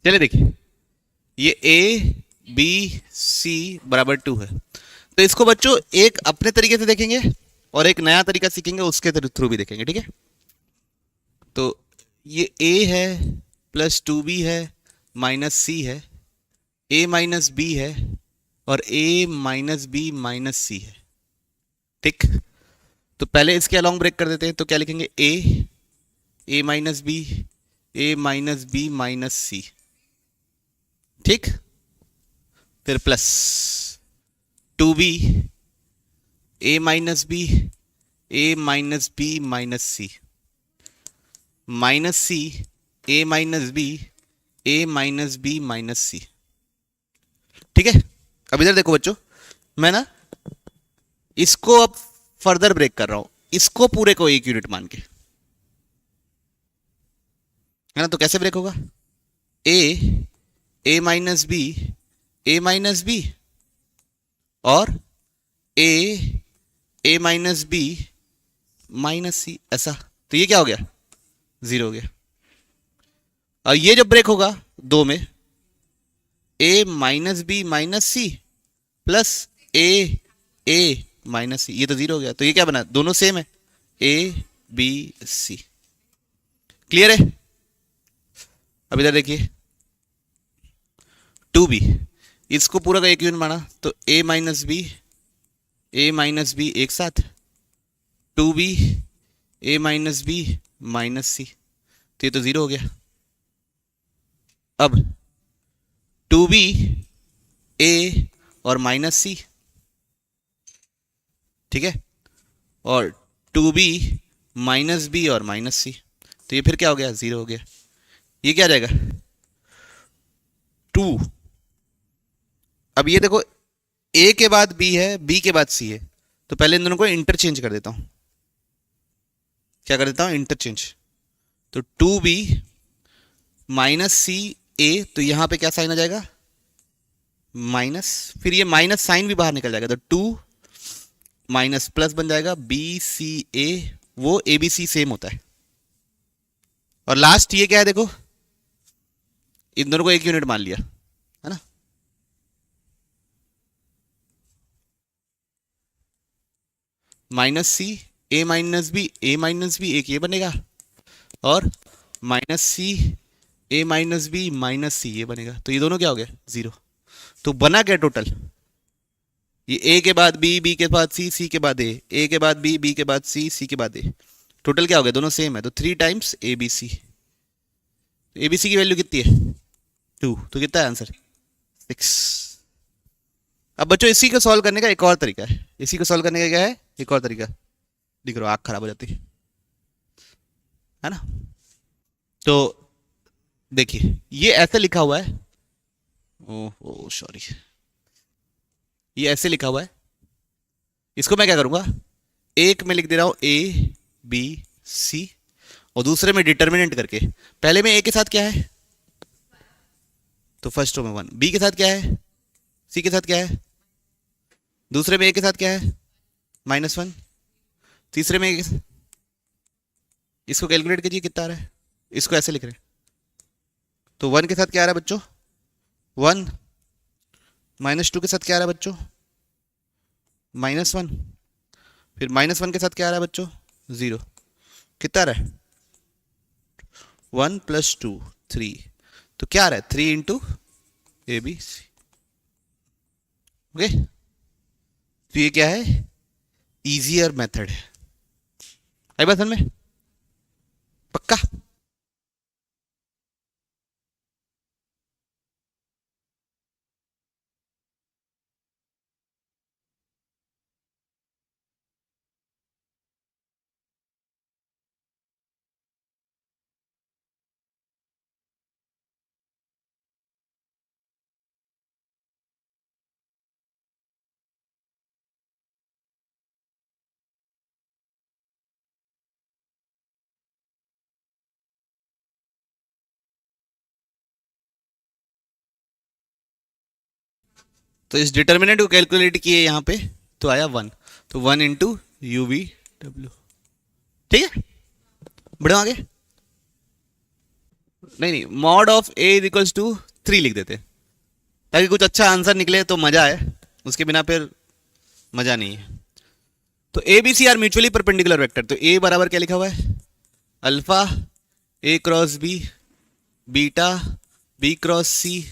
चलिए देखिए, ये ए बी सी बराबर 2 है, तो इसको बच्चों एक अपने तरीके से देखेंगे और एक नया तरीका सीखेंगे, उसके थ्रू भी देखेंगे, ठीक है। तो ये a है प्लस 2b है माइनस सी है, a माइनस बी है और a माइनस बी माइनस सी है, ठीक। तो पहले इसके अलॉन्ग ब्रेक कर देते हैं, तो क्या लिखेंगे, a minus b, a minus b minus c, ठीक। फिर plus 2b, a minus b, a minus b minus c, minus c, a minus b, a minus b minus c, ठीक है। अब इधर देखो बच्चों, मैं ना इसको अब फर्दर ब्रेक कर रहा हूं, इसको पूरे को एक यूनिट मान के, है ना। तो कैसे ब्रेक होगा, a minus b, a minus b और a minus b minus c, ऐसा। तो ये क्या हो गया, 0 हो गया। और ये जब ब्रेक होगा दो में, a minus b minus c plus a minus c, ये तो 0 हो गया। तो ये क्या बना, दोनों सेम है, a b c, क्लियर है। अब इधर देखिए 2b, इसको पूरा का एक यूनिट माना, तो a माइनस बी एक साथ, 2b a minus b minus c, तो ये तो 0 हो गया। अब 2b a और माइनस सी, ठीक है, और 2b माइनस बी और माइनस सी, तो ये फिर क्या हो गया, 0 हो गया। ये क्या आ जाएगा, 2। अब ये देखो, a के बाद b है, b के बाद c है, तो पहले इन दोनों को इंटरचेंज कर देता हूं। क्या कर देता हूं, इंटरचेंज। तो 2b माइनस सी a, तो यहां पे क्या साइन आ जाएगा, माइनस, फिर ये माइनस साइन भी बाहर निकल जाएगा, तो 2 माइनस प्लस बन जाएगा बी सी ए, वो ए बी सी सेम होता है। और लास्ट ये क्या है, देखो इन दोनों को एक यूनिट मान लिया, है ना। माइनस सी ए माइनस बी एक ये बनेगा, और माइनस सी ए माइनस बी माइनस सी ये बनेगा, तो ये दोनों क्या हो गया, 0। तो बना क्या टोटल, ये ए के बाद बी के बाद सी के बाद ए के बाद बी के बाद सी के बाद ए, टोटल क्या हो गया, दोनों सेम है, तो 3 times a b c. A b c की वैल्यू कितनी है, 2, तो कितना है आंसर, 6। अब बच्चों इसी को सॉल्व करने का एक और तरीका है, इसी को सॉल्व करने का क्या है, एक और तरीका, दिख रहा, आँख खराब हो जाती है ना। तो देखिए ये ऐसे लिखा हुआ है, ओह सॉरी, ये ऐसे लिखा हुआ है, इसको मैं क्या करूंगा, एक में लिख दे रहा हूं ए बी सी, और दूसरे में डिटर्मिनेंट करके, पहले में ए के साथ क्या है, तो फर्स्ट रो में 1, बी के साथ क्या है, सी के साथ क्या है, दूसरे में ए के साथ क्या है, -1, तीसरे में ए के साथ, इसको कैलकुलेट कीजिए कितना आ रहा है, इसको ऐसे लिख रहे हैं, तो 1 के साथ क्या आ रहा है बच्चों, 1, -2 के साथ क्या आ रहा है बच्चों, -1, फिर -1 के साथ क्या आ रहा है बच्चों, 0, कितना आ रहा है, 1 + 2 3, तो क्या आ रहा है, 3 into a b c, okay. तो ये क्या है, इजियर मेथड है, आई बात समझ में, पक्का। तो इस डिटर्मिनेंट को कैलकुलेट किए यहाँ पे तो आया 1, तो 1 इंटू यू वी डब्ल्यू। ठीक है, बढ़ो आगे। नहीं, mod of a is equals to 3 लिख देते ताकि कुछ अच्छा आंसर निकले तो मजा आए, उसके बिना फिर मजा नहीं है। तो a b c are mutually perpendicular vector, तो ए बराबर क्या लिखा हुआ है, alpha a cross b, beta b cross c,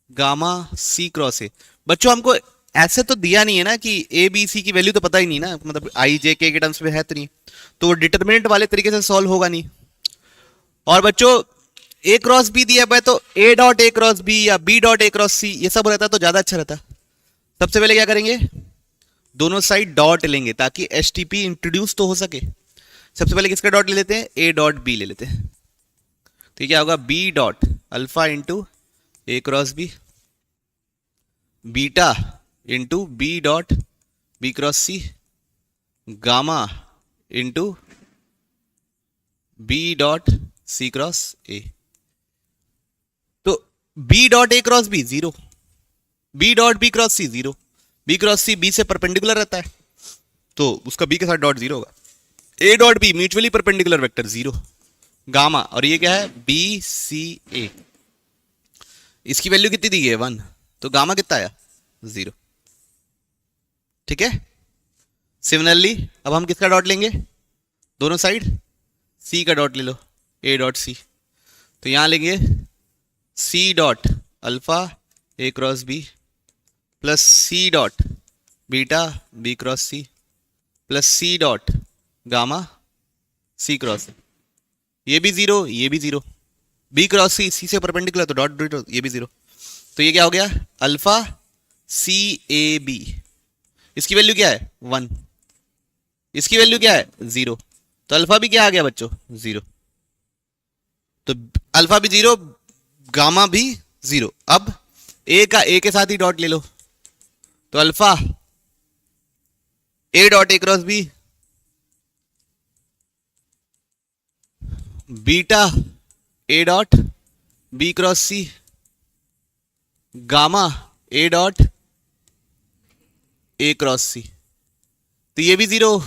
gamma c cross a. बच्चों हमको ऐसे तो दिया नहीं है ना कि ए बी सी की वैल्यू तो पता ही नहीं ना, मतलब आई जे के टर्म्स में है तो नहीं, तो वो डिटर्मिनेंट वाले तरीके से सॉल्व होगा नहीं। और बच्चों ए क्रॉस बी दिया हुआ है तो a dot A cross b या बी डॉट ए क्रॉस सी ये सब रहता तो ज्यादा अच्छा रहता। सबसे पहले क्या करेंगे, दोनों साइड डॉट लेंगे ताकि एस टी पी इंट्रोड्यूस तो हो सके। सबसे पहले किसका डॉट ले लेते हैं, ए डॉट बी ले लेते हैं। तो ये क्या होगा, b dot alpha into a cross b, beta into b dot b cross c, gamma into b dot c cross a. तो बी डॉट ए cross b 0, b dot b cross c 0, b cross c b से perpendicular रहता है तो उसका B के साथ dot 0 होगा। ए dot B mutually perpendicular vector 0, gamma, और ये क्या है बी सी ए, इसकी वैल्यू कितनी दी है 1, तो गामा कितना आया 0। ठीक है, सिमिलरली अब हम किसका डॉट लेंगे, दोनों साइड सी का डॉट ले लो, ए डॉट सी, तो यहां लेंगे c dot alpha a cross b plus c dot beta b cross c plus c dot gamma c cross, ये भी 0 ये भी 0, बी क्रॉस सी, सी से परपेंडिकुलर तो डॉट डॉट ये भी 0। तो ये क्या हो गया, अल्फा सी ए बी, इसकी वैल्यू क्या है 1, इसकी वैल्यू क्या है 0, तो अल्फा भी क्या आ गया बच्चों 0, तो अल्फा भी 0 गामा भी 0। अब ए का ए के साथ ही डॉट ले लो, तो alpha a dot A cross b, beta a dot b cross c, gamma a dot A cross c, तो ये भी 0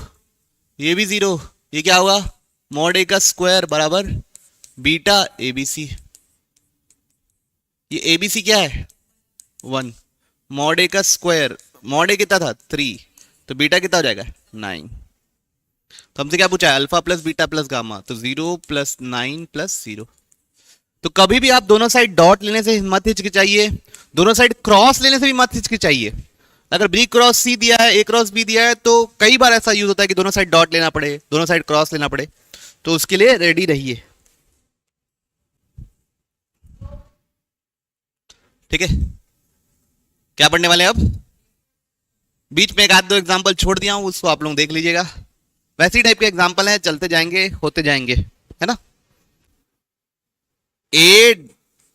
ये भी 0, ये क्या होगा मॉड ए का स्क्वायर बराबर बीटा ए बी सी, ये ए बी सी क्या है 1, मॉड ए का स्क्वायर, मॉड ए कितना था 3, तो बीटा कितना हो जाएगा 9। तो हमसे क्या पूछा है, alpha plus beta plus gamma, तो 0 प्लस 9 प्लस 0। तो कभी भी आप दोनों साइड डॉट लेने से मत हिचकिचाइए, दोनों साइड क्रॉस लेने से भी मत हिचकिचाइए। अगर बी क्रॉस सी दिया है, ए क्रॉस बी दिया है, तो कई बार ऐसा यूज होता है कि दोनों साइड डॉट लेना पड़े, दोनों साइड क्रॉस लेना पड़े, तो उसके लिए रेडी रहिए। ठीक है, क्या पढ़ने वाले हैं अब, बीच में एक आध दो एग्जांपल छोड़ दिया हूं, उसको आप लोग देख लीजिएगा, वैसी टाइप के एग्जांपल हैं, चलते जाएंगे होते जाएंगे, है ना। ए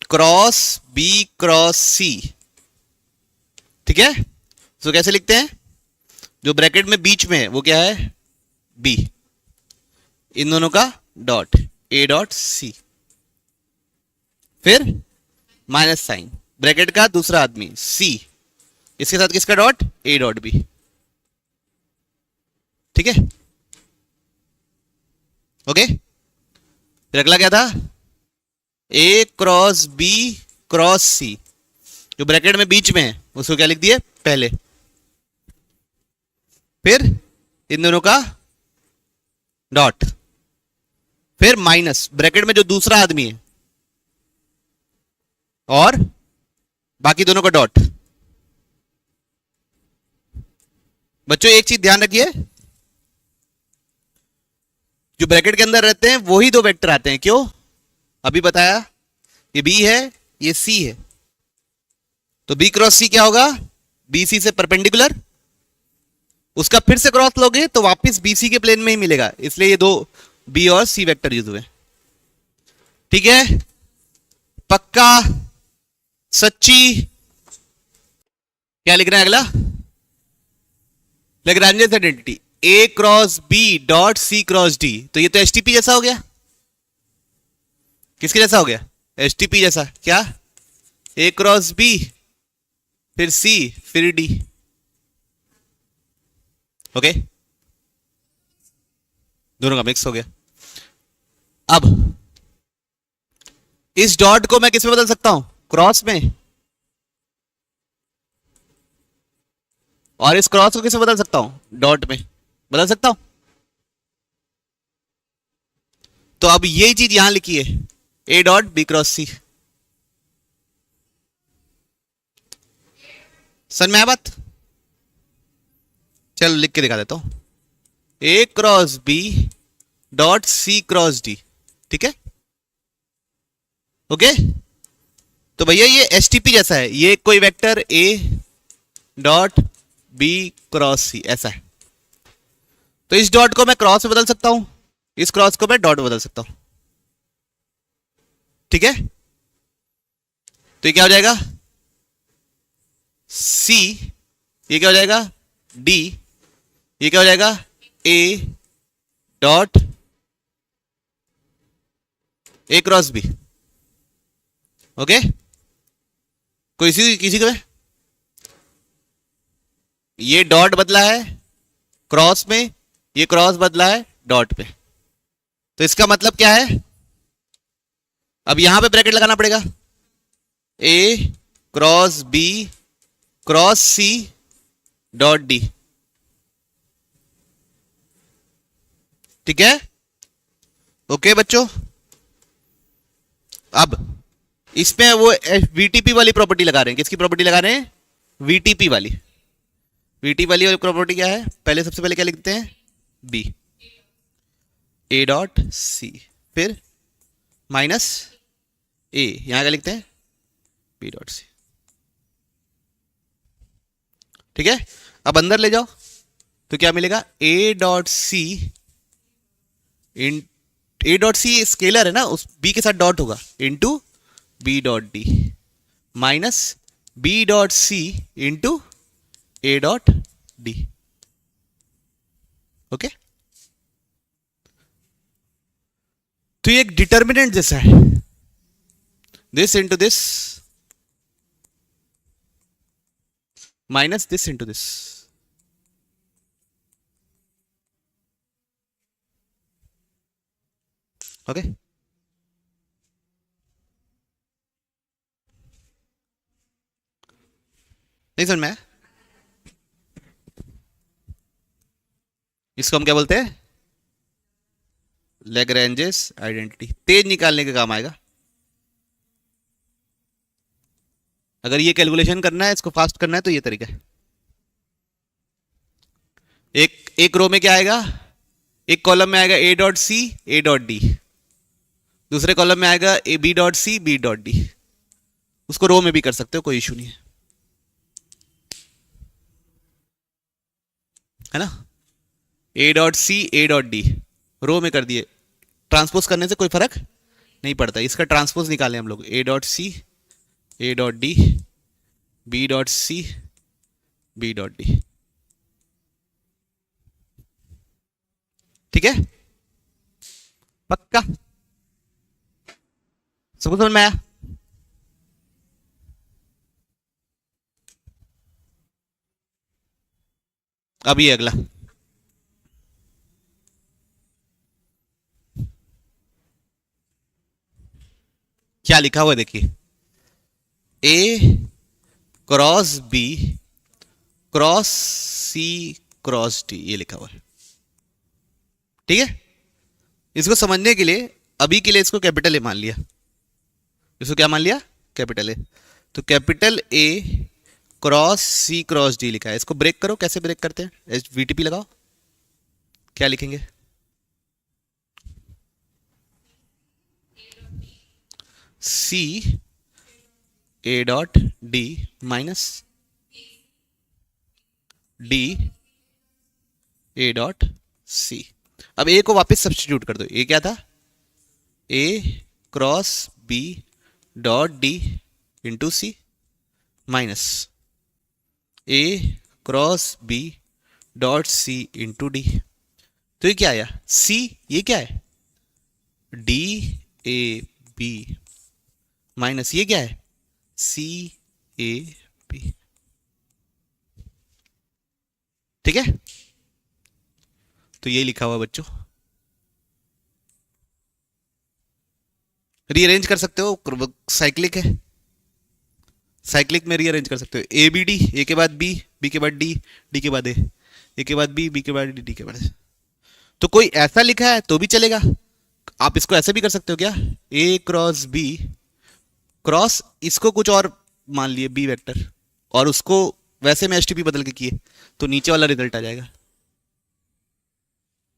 क्रॉस बी क्रॉस सी, ठीक है, तो कैसे लिखते हैं, जो ब्रैकेट में बीच में है वो क्या है बी, इन दोनों का डॉट ए डॉट सी, फिर माइनस साइन, ब्रैकेट का दूसरा आदमी सी, इसके साथ किसका डॉट ए डॉट बी। ठीक है, ओके, फिर अगला क्या था, ए क्रॉस बी क्रॉस सी, जो ब्रैकेट में बीच में है उसको क्या लिख दिए पहले, फिर इन दोनों का डॉट, फिर माइनस ब्रैकेट में जो दूसरा आदमी है और बाकी दोनों का डॉट। बच्चों एक चीज ध्यान रखिए, जो ब्रैकेट के अंदर रहते हैं वही दो वेक्टर आते हैं, क्यों, अभी बताया, ये बी है ये सी है, तो बी क्रॉस सी क्या होगा, बी सी से परपेंडिकुलर, उसका फिर से क्रॉस लोगे तो वापस बी सी के प्लेन में ही मिलेगा, इसलिए ये दो बी और सी वेक्टर यूज हुए। ठीक है, पक्का, सच्ची, क्या लिख रहे हैं अगला, Lagrange identity a cross B dot c cross d, तो ये तो एचटीपी जैसा हो गया, किसके जैसा हो गया, एचटीपी जैसा, क्या ए क्रॉस बी फिर सी, फिर डी। ओके, दोनों का मिक्स हो गया। अब इस डॉट को मैं किस में बदल सकता हूं? क्रॉस में। और इस क्रॉस को किस में बदल सकता हूं? डॉट में बदल सकता हूं। तो अब यही चीज यहां लिखी है, ए डॉट बी क्रॉस सी। समझ में आया बात? चलो लिख के दिखा देता हूं, a cross B dot c cross d. ठीक है, ओके। तो भैया ये एसटीपी जैसा है, ये कोई vector a dot b cross c ऐसा है। तो इस डॉट को मैं क्रॉस में बदल सकता हूं, इस क्रॉस को मैं डॉट में बदल सकता हूं। ठीक है, तो ये क्या हो जाएगा? सी, ये क्या हो जाएगा? डी, ये क्या हो जाएगा? A dot A cross b. Okay, कोई किसी को ये डॉट बदला है क्रॉस में, ये क्रॉस बदला है डॉट पे। तो इसका मतलब क्या है? अब यहां पे ब्रैकेट लगाना पड़ेगा, a cross b cross c dot D. ठीक है, ओके बच्चों। अब इसमें वो वीटीपी वाली प्रॉपर्टी लगा रहे हैं। किसकी प्रॉपर्टी लगा रहे हैं? वीटीपी वाली। वीटी वाली प्रॉपर्टी क्या है? पहले सबसे पहले क्या लिखते हैं? बी, ए डॉट सी, फिर माइनस ए, यहां क्या लिखते हैं? B dot c. ठीक है, अब अंदर ले जाओ तो क्या मिलेगा? ए डॉट सी इन, ए डॉट सी स्केलर है ना, उस बी के साथ डॉट होगा, into b dot D, minus b dot C into a dot d. Okay, तो ये एक डिटर्मिनेंट जैसा है, this into this minus this into this. Okay, नहीं समझ में आया? इसको हम क्या बोलते हैं? Lagrange's identity. तेज निकालने के काम आएगा। अगर ये कैलकुलेशन करना है, इसको फास्ट करना है, तो ये तरीका है। एक रो में क्या आएगा? एक कॉलम में आएगा a dot C A dot d, दूसरे कॉलम में आएगा a b dot C B dot d. उसको रो में भी कर सकते हो, कोई इशू नहीं है ना। A dot C A dot D row में कर दिए, ट्रांसपोज करने से कोई फर्क नहीं पड़ता। इसका ट्रांसपोज निकालें हम लोग, A dot C A dot D B dot C B dot D. ठीक है, पक्का सबको समझ में आया? अब ये अगला क्या लिखा हुआ है देखिए, ए cross b cross C cross D, ये लिखा हुआ है। ठीक है, इसको समझने के लिए अभी के लिए इसको कैपिटल ए मान लिया। इसको क्या मान लिया? Capital A. तो capital A cross C cross D लिखा है। इसको ब्रेक करो, कैसे ब्रेक करते हैं? एच वीटीपी लगाओ, क्या लिखेंगे? C A dot D minus D A dot C. अब ए को वापस सब्स्टिट्यूट कर दो। ए क्या था? ए cross B dot D into C minus A cross B dot C into D. तो ये क्या आया? सी, ये क्या है? डी ए बी माइनस ये क्या है? C a B. ठीक है, तो ये लिखा हुआ बच्चों, रीअरेंज कर सकते हो, साइक्लिक है, साइक्लिक में रीअरेंज कर सकते हो, ए बी डी, ए के बाद बी, बी के बाद डी, डी के बाद ए के बाद बी, बी के बाद डी, डी के बाद तो कोई ऐसा लिखा है तो भी चलेगा। आप इसको ऐसे भी कर सकते हो क्या, ए क्रॉस बी क्रॉस इसको कुछ और मान लिए बी वेक्टर, और उसको वैसे में एसटीपी बदल के किए तो नीचे वाला रिजल्ट आ जाएगा।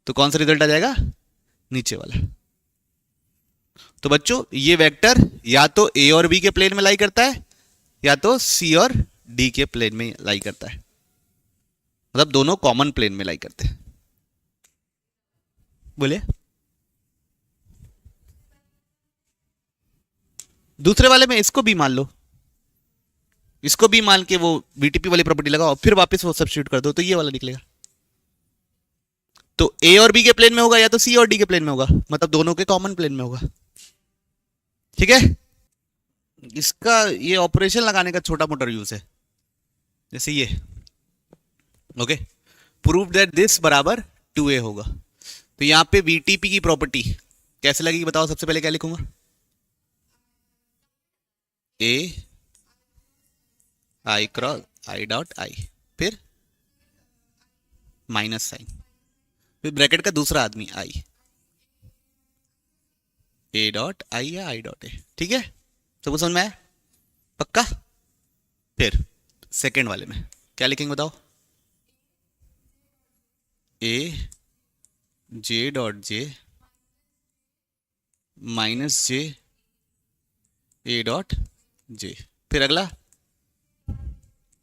तो कौन सा रिजल्ट आ जाएगा, नीचे वाला। तो बच्चों ये वेक्टर या तो ए और बी के प्लेन में लाई करता है या तो सी और डी के प्लेन में लाई करता है, मतलब दोनों कॉमन प्लेन में लाई करते हैं। बोलिए, दूसरे वाले में इसको भी मान लो, इसको भी मान के वो बीटीपी वाली प्रॉपर्टी लगाओ, फिर वापस वो सब्स्टिट्यूट कर दो तो ये वाला निकलेगा। तो ए और बी के प्लेन में होगा या तो सी और डी के प्लेन में होगा, मतलब दोनों के कॉमन प्लेन में होगा। ठीक है, इसका ये ऑपरेशन लगाने का छोटा मोटा यूज है, जैसे ये ओके, प्रूव दैट दिस बराबर 2a होगा। तो यहां पे वीटीपी की प्रॉपर्टी कैसे लगेगी बताओ, सबसे पहले क्या लिखूंगा, ए आई क्रॉस आई डॉट आई, फिर माइनस साइन, फिर ब्रैकेट का दूसरा आदमी आई, ए डॉट आई या आई डॉट ए। ठीक है, सबको समझ में आया, पक्का। फिर सेकेंड वाले में क्या लिखेंगे बताओ, A J dot J minus J A dot J, फिर अगला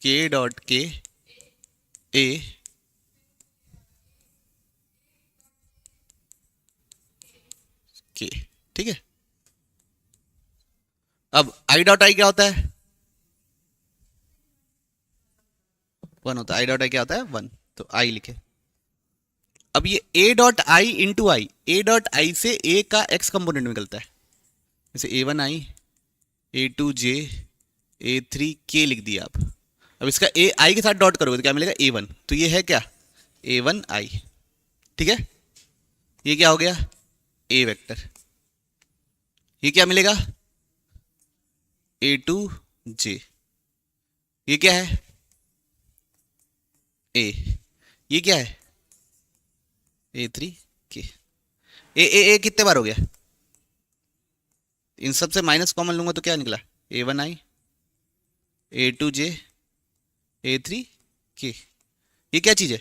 के डॉट के ए के। ठीक है, अब आई डॉट आई क्या होता है, 1 होता है, आई डॉट आई क्या होता है 1, तो आई लिखे। अब ये a dot I into I, A dot I से ए का एक्स कंपोनेंट निकलता है, जैसे ए1 आई, ए2 जे, ए3 के लिख दिया आप। अब इसका ए आई के साथ डॉट करोगे तो क्या मिलेगा ए1, तो ये है क्या ए1 आई। ठीक है, ये क्या हो गया ए वेक्टर, ये क्या मिलेगा ए2 जे, ये क्या है ए, ये क्या है ए3 के। ए कितने बार हो गया, इन सब से माइनस कॉमन लूंगा तो क्या निकला ए1 आई, ए2 जे, ए3 के। ये क्या चीज है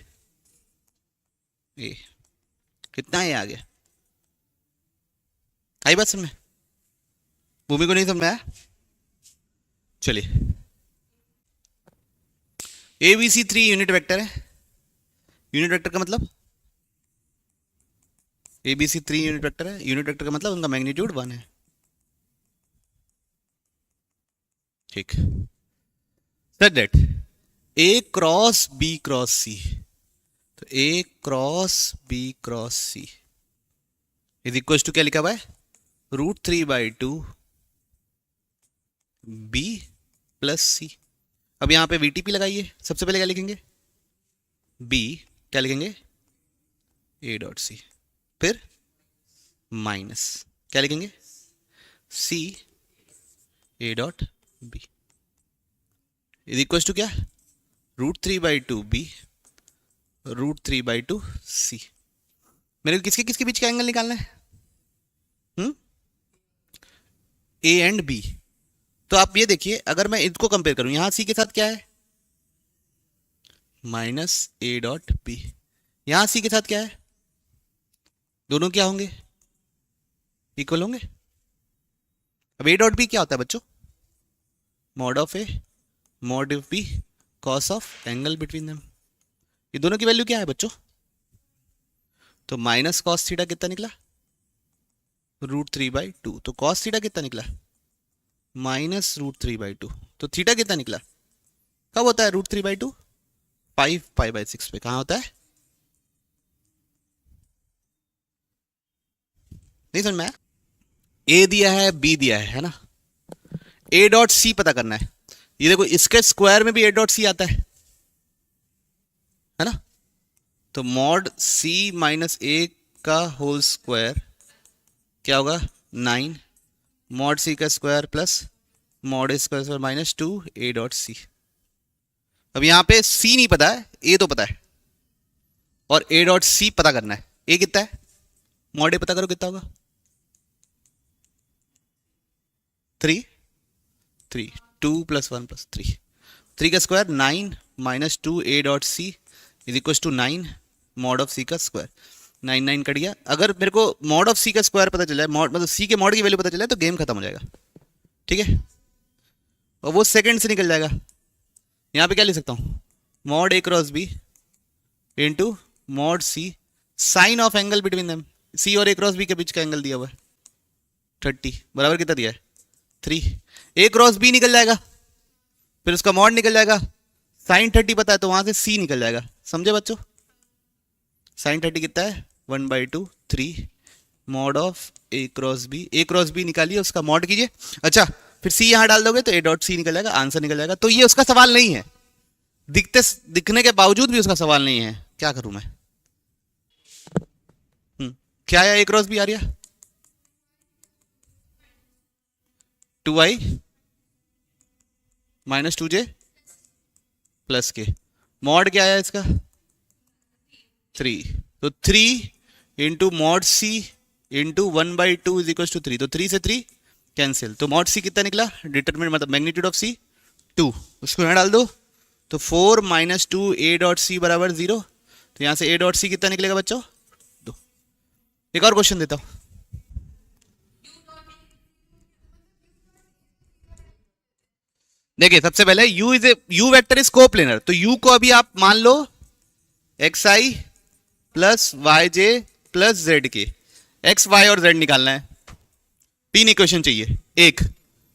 ए, कितना ए आ गया, आई बात समझ में, भूमि को नहीं समझ में आया। चलिए ABC3 यूनिट वेक्टर है, यूनिट वेक्टर का मतलब ABC3 यूनिट वेक्टर है, यूनिट वेक्टर का मतलब उनका मैग्नीट्यूड 1 है। ठीक, set that A cross B cross C, तो A cross B cross C is equal to क्या लिखा हुआ है √3/2 B प्लस C। अब यहां पे VTP लगाइए, सबसे पहले क्या लिखेंगे B, क्या लिखेंगे A डॉट C, फिर माइनस क्या लिखेंगे C A dot B is equal to क्या √3/2 B √3/2 C। मेरे को किसके किसके बीच का एंगल निकालना है A एंड B। तो आप ये देखिए, अगर मैं इनको कंपेयर करूं, यहां C के साथ क्या है माइनस A डॉट B, यहां C के साथ क्या है, दोनों क्या होंगे इक्वल होंगे। अब A डॉट B क्या होता है बच्चों, mod of A mod of B cos of angle between them. ये दोनों की वैल्यू क्या है बच्चों, तो माइनस कॉस थीटा कितना निकला √3/2, तो कॉस थीटा कितना निकला माइनस √3/2, तो थीटा कितना निकला, कब होता है √3/2 5π/6 पे, कहां होता है नहीं समझ में आया। ए दिया है बी दिया है ना, ए डॉट सी पता करना है। ये देखो इसके स्क्वायर में भी ए डॉट सी आता है ना, तो मॉड सी माइनस ए का होल स्क्वायर क्या होगा 9 मॉड सी का square plus mod A square minus 2 A dot C. अब यहां पे सी नहीं पता है, ए तो पता है और ए डॉट सी पता करना है। ए कितना है, मॉड ए पता करो कितना होगा 3 3 2 प्लस 1 प्लस 3 3 का square 9 minus 2 A dot C is equal to 9 mod of C का स्क्वायर। 9 9 कट गया। अगर मेरे को मॉड ऑफ सी का स्क्वायर पता चला है, मॉड मतलब सी के मॉड की वैल्यू पता चला है, तो गेम खत्म हो जाएगा। ठीक है, और वो सेकंड से निकल जाएगा। यहाँ पे क्या लिख सकता हूँ, mod A cross B into mod C sine of angle between them. C और ए क्रॉस बी के बीच का एंगल दिया हुआ है 30 बराबर कितना दिया है 3। ए क्रॉस बी निकल जाएगा, फिर उसका मॉड निकल जाएगा। साइन 30 पता है तो वहां से सी निकल जाएगा। समझे बच्चों, साइन 30 कितना है 1/2 3 mod of A cross B. A cross B निकालिए, उसका मॉड कीजिए। अच्छा, फिर सी यहां डाल दोगे तो ए डॉट सी निकल जाएगा, आंसर निकल जाएगा। तो ये उसका सवाल नहीं है, दिखने के बावजूद भी उसका सवाल नहीं है। क्या करूं मैं, क्या आया, ए क्रॉस बी आ रहा 2i माइनस 2j प्लस के। मॉड क्या आया इसका 3, तो 3 into mod C into 1/2 is equal to 3। तो 3 से 3 कैंसिल, तो मॉड सी कितना निकला, डिटरमिनेंट मतलब मैग्नीट्यूड ऑफ सी 2, उसको यहाँ डाल दो। तो 4 माइनस 2 ए डॉट सी बराबर 0। तो यहाँ से ए डॉट सी कितना निकलेगा बच्चों 2। एक और क्वेश्चन देता हूँ। देखिए सबसे पहले यू वेक्टर इज कोप्लेनर, तो यू को अभी आप मान लो X I plus Y J plus Z K. X Y और जेड निकालना है, 3 इक्वेशन चाहिए। एक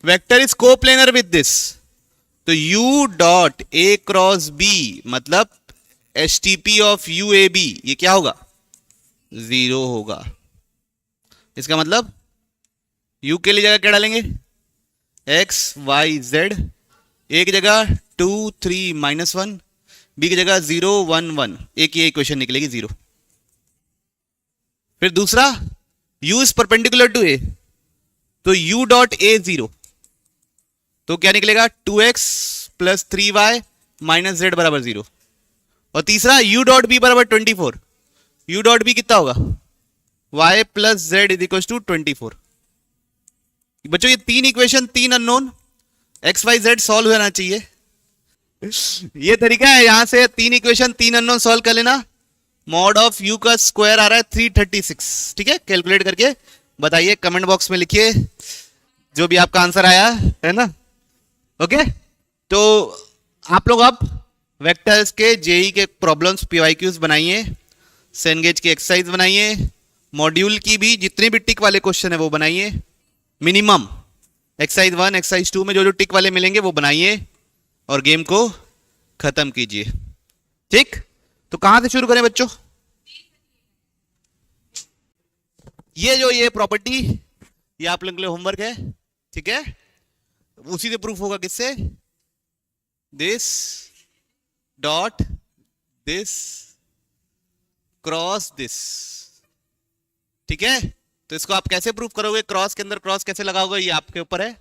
vector is coplanar with this, तो यू डॉट ए क्रॉस बी मतलब S T P of U A B ये क्या होगा 0 होगा। इसका मतलब यू के लिए जगह क्या डालेंगे एक्स वाई जेड, एक जगह 2 3 -1, बी की जगह 0 1 1, एक ये इक्वेशन निकलेगी 0। फिर दूसरा u इज परपेंडिकुलर टू ए, तो u डॉट ए 0, तो क्या निकलेगा 2x plus 3y minus Z बराबर 0। और तीसरा u डॉट बी बराबर 24, u डॉट बी कितना होगा y plus Z is equal to 24। बच्चों ये 3 equation 3 unknown X Y Z solve होना चाहिए। ये तरीका है, यहां से 3 इक्वेशन 3 अननोन सॉल्व कर लेना। मॉड ऑफ यू का स्क्वायर आ रहा है 336। ठीक है, कैलकुलेट करके बताइए, कमेंट बॉक्स में लिखिए जो भी आपका आंसर आया है ना। ओके, तो आप लोग अब वेक्टर्स के जेई के प्रॉब्लम्स पीवाईक्यूज बनाइए, सेनगेज की एक्सरसाइज बनाइए, मॉड्यूल की भी जितने भी टिक वाले क्वेश्चन है वो बनाइए। मिनिमम एक्सरसाइज 1 एक्सरसाइज 2 में जो जो टिक वाले मिलेंगे वो बनाइए और गेम को खत्म कीजिए। ठीक, तो कहां से शुरू करें बच्चों, ये प्रॉपर्टी ये आप लोगों के लिए होमवर्क है। ठीक है, उसी से प्रूफ होगा किससे, this dot this cross this. ठीक है, तो इसको आप कैसे प्रूफ करोगे, क्रॉस के अंदर क्रॉस कैसे लगाओगे ये आपके ऊपर है,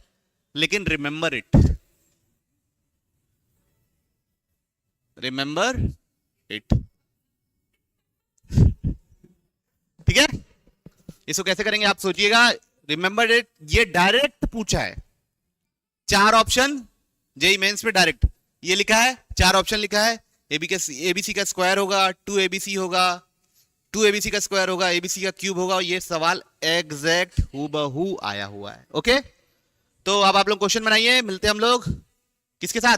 लेकिन रिमेंबर इट, रिमेंबर इट। ठीक है, इसको कैसे करेंगे आप सोचिएगा, रिमेंबर इट। ये डायरेक्ट पूछा है, 4 ऑप्शन जेई मेंस में डायरेक्ट ये लिखा है, 4 ऑप्शन लिखा है। एबीसी का स्क्वायर होगा, 2 एबीसी होगा, 2 एबीसी का स्क्वायर होगा, एबीसी का क्यूब होगा। ये सवाल एग्जैक्ट हूबहू आया हुआ है। ओके, तो अब आप लोग क्वेश्चन बनाइए, मिलते हैं हम लोग किसके साथ।